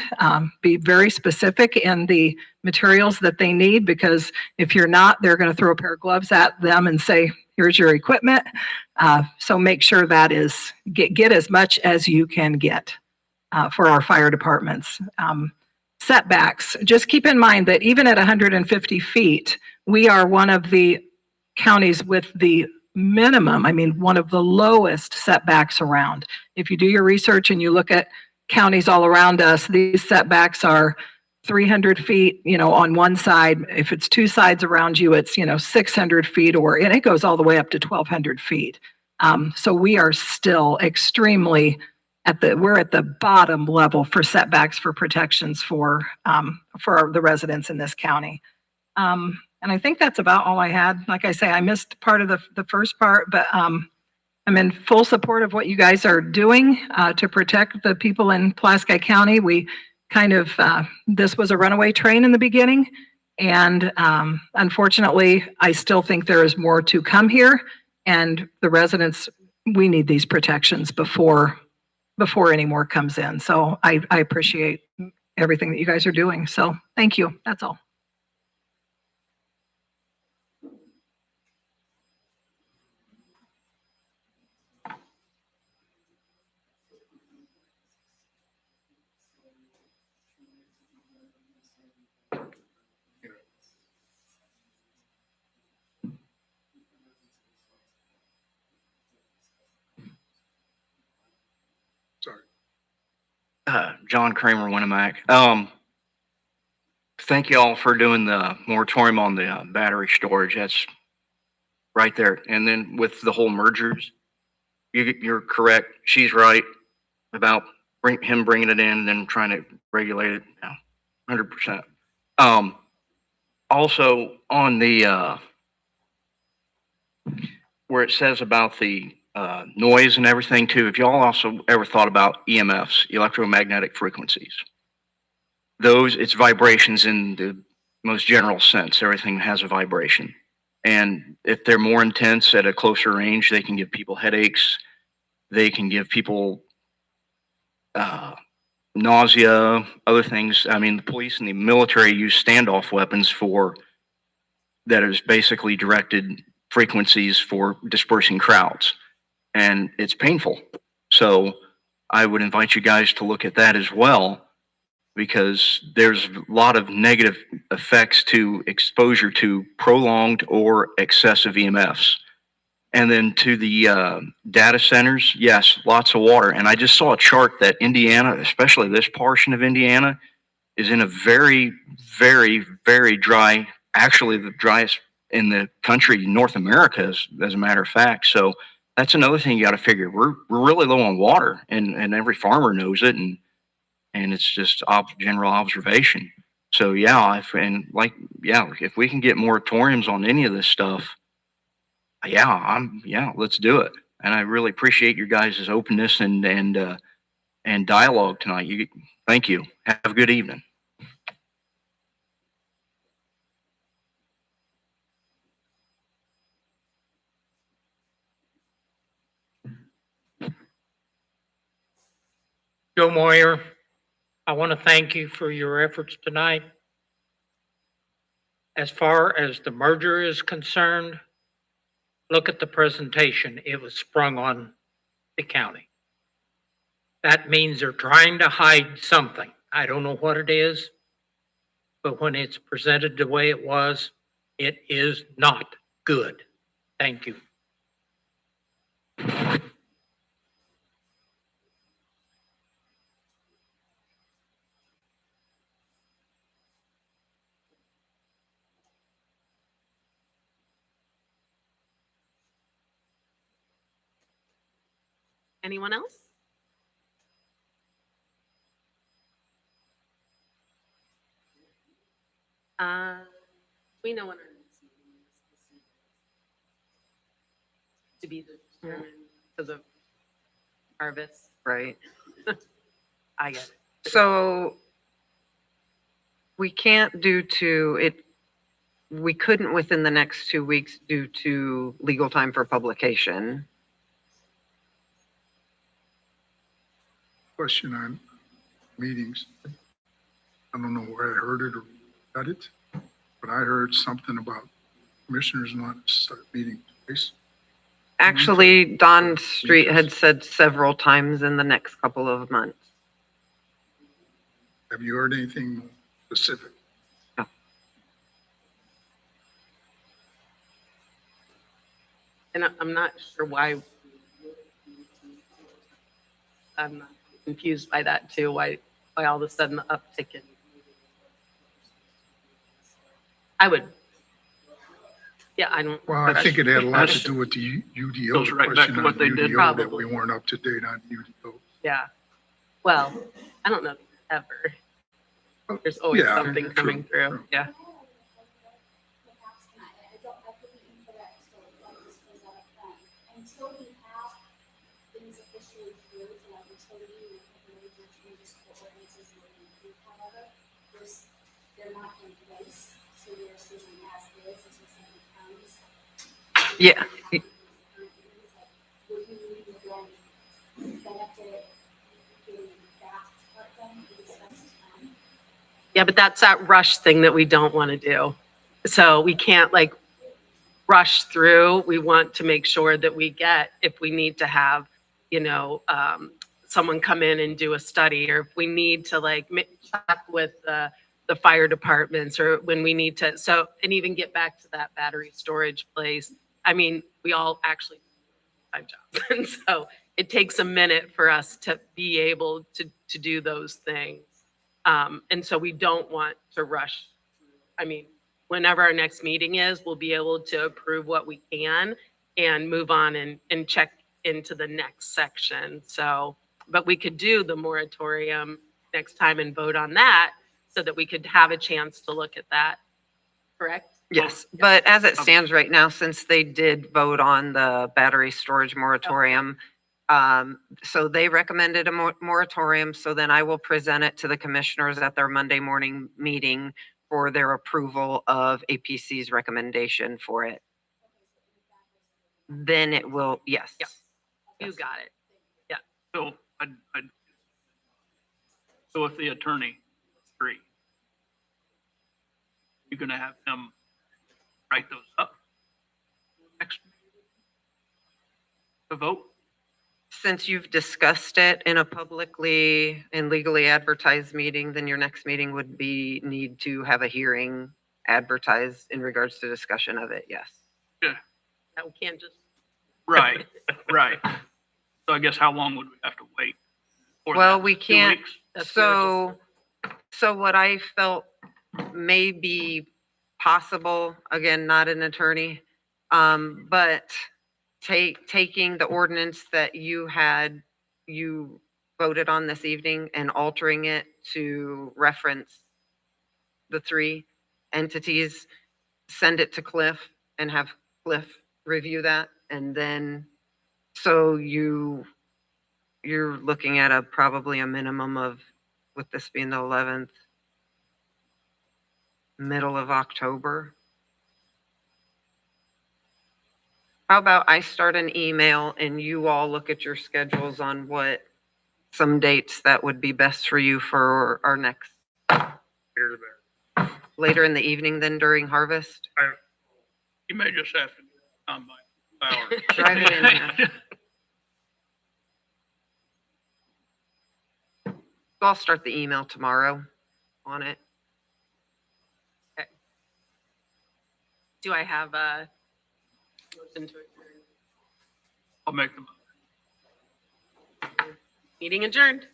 be very specific in the materials that they need, because if you're not, they're going to throw a pair of gloves at them and say, here's your equipment. So make sure that is, get as much as you can get for our fire departments. Setbacks, just keep in mind that even at 150 feet, we are one of the counties with the minimum, one of the lowest setbacks around. If you do your research and you look at counties all around us, these setbacks are 300 feet, on one side. If it's two sides around you, it's, 600 feet and it goes all the way up to 1,200 feet. So we are still extremely we're at the bottom level for setbacks for protections for the residents in this county. And I think that's about all I had. Like I say, I missed part of the first part, but I'm in full support of what you guys are doing to protect the people in Pulaski County. We kind of, this was a runaway train in the beginning. And unfortunately, I still think there is more to come here. And the residents, we need these protections before any more comes in. So I appreciate everything that you guys are doing. So thank you. That's all. Sorry. John Kramer, Winnemac. Thank you all for doing the moratorium on the battery storage. That's right there. And then with the whole mergers, you're correct. She's right about him bringing it in and then trying to regulate it. Yeah, 100%. Also on the where it says about the noise and everything too, if y'all also ever thought about EMFs, electromagnetic frequencies, it's vibrations in the most general sense. Everything has a vibration. And if they're more intense at a closer range, they can give people headaches. They can give people nausea, other things. I mean, the police and the military use standoff weapons that is basically directed frequencies for dispersing crowds. And it's painful. So I would invite you guys to look at that as well, because there's a lot of negative effects to exposure to prolonged or excessive EMFs. And then to the data centers, yes, lots of water. And I just saw a chart that Indiana, especially this portion of Indiana, is in a very, very, very dry, actually the driest in the country, North America, as a matter of fact. So that's another thing you got to figure. We're really low on water, and every farmer knows it, and it's just general observation. So yeah, if we can get moratoriums on any of this stuff, let's do it. And I really appreciate your guys' openness and dialogue tonight. Thank you. Have a good evening. Joe Moyer, I want to thank you for your efforts tonight. As far as the merger is concerned, look at the presentation. It was sprung on the county. That means they're trying to hide something. I don't know what it is, but when it's presented the way it was, it is not good. Thank you. Anyone else? We know when our next meeting is to be determined because of harvest. Right. I get it. So we can't we couldn't within the next 2 weeks due to legal time for publication. Question on meetings. I don't know where I heard it or read it, but I heard something about commissioners not to start meeting twice. Actually, Don Street had said several times in the next couple of months. Have you heard anything specific? No. And I'm not sure why. I'm not confused by that too. Why all of a sudden the uptick in I would. Yeah, I don't. Well, I think it had a lot to That's- do with the UDO, Goes the right back question to on what they did. UDO, that Probably. we weren't up to date on UDO. Yeah. Well, I don't know ever. There's always Yeah, something true, coming through. true. Yeah. Perhaps can I don't, I could be incorrect, so let me just put that up front. Until we have things officially through, so like utility and major changes to ordinances and we however, they're not in place, so they're sitting as is, as we said in counties. Yeah. Would you need to then benefit getting that part done, because that's time? Yeah, but that's that rush thing that we don't want to do. So we can't like rush through. We want to make sure that we get, if we need to have, someone come in and do a study, or if we need to like check with the fire departments, or when we need to, so, and even get back to that battery storage place. I mean, we all actually do jobs. And so it takes a minute for us to be able to do those things. And so we don't want to rush. I mean, whenever our next meeting is, we'll be able to approve what we can and move on and check into the next section. So, but we could do the moratorium next time and vote on that so that we could have a chance to look at that. Correct? Yes, but as it stands right now, since they did vote on the battery storage moratorium, so they recommended a moratorium, so then I will present it to the commissioners at their Monday morning meeting for their approval of APC's recommendation for it. Then it will, yes. Yeah. You got it. So so if the attorney agree, you're gonna have him write those up next to vote? Since you've discussed it in a publicly and legally advertised meeting, then your next meeting would need to have a hearing advertised in regards to discussion of it, yes. That we can't just. Right, right. So I guess how long would we have to wait? for Well, that? we 2 can't- weeks? That's what we're So what I felt may be possible, again, not an attorney, but taking the ordinance that you voted on this evening and altering it to reference the 3 entities, send it to Cliff and have Cliff review that. And then, so you're looking at probably a minimum of, with this being the 11th, middle of October. How about I start an email and you all look at your schedules on what some dates that would be best for you for our next, Here's there. later in the evening than during harvest? You may just have to come by hour. Drive it in here. So I'll start the email tomorrow on it. Do I have a motion to adjourn? I'll make them. Meeting adjourned.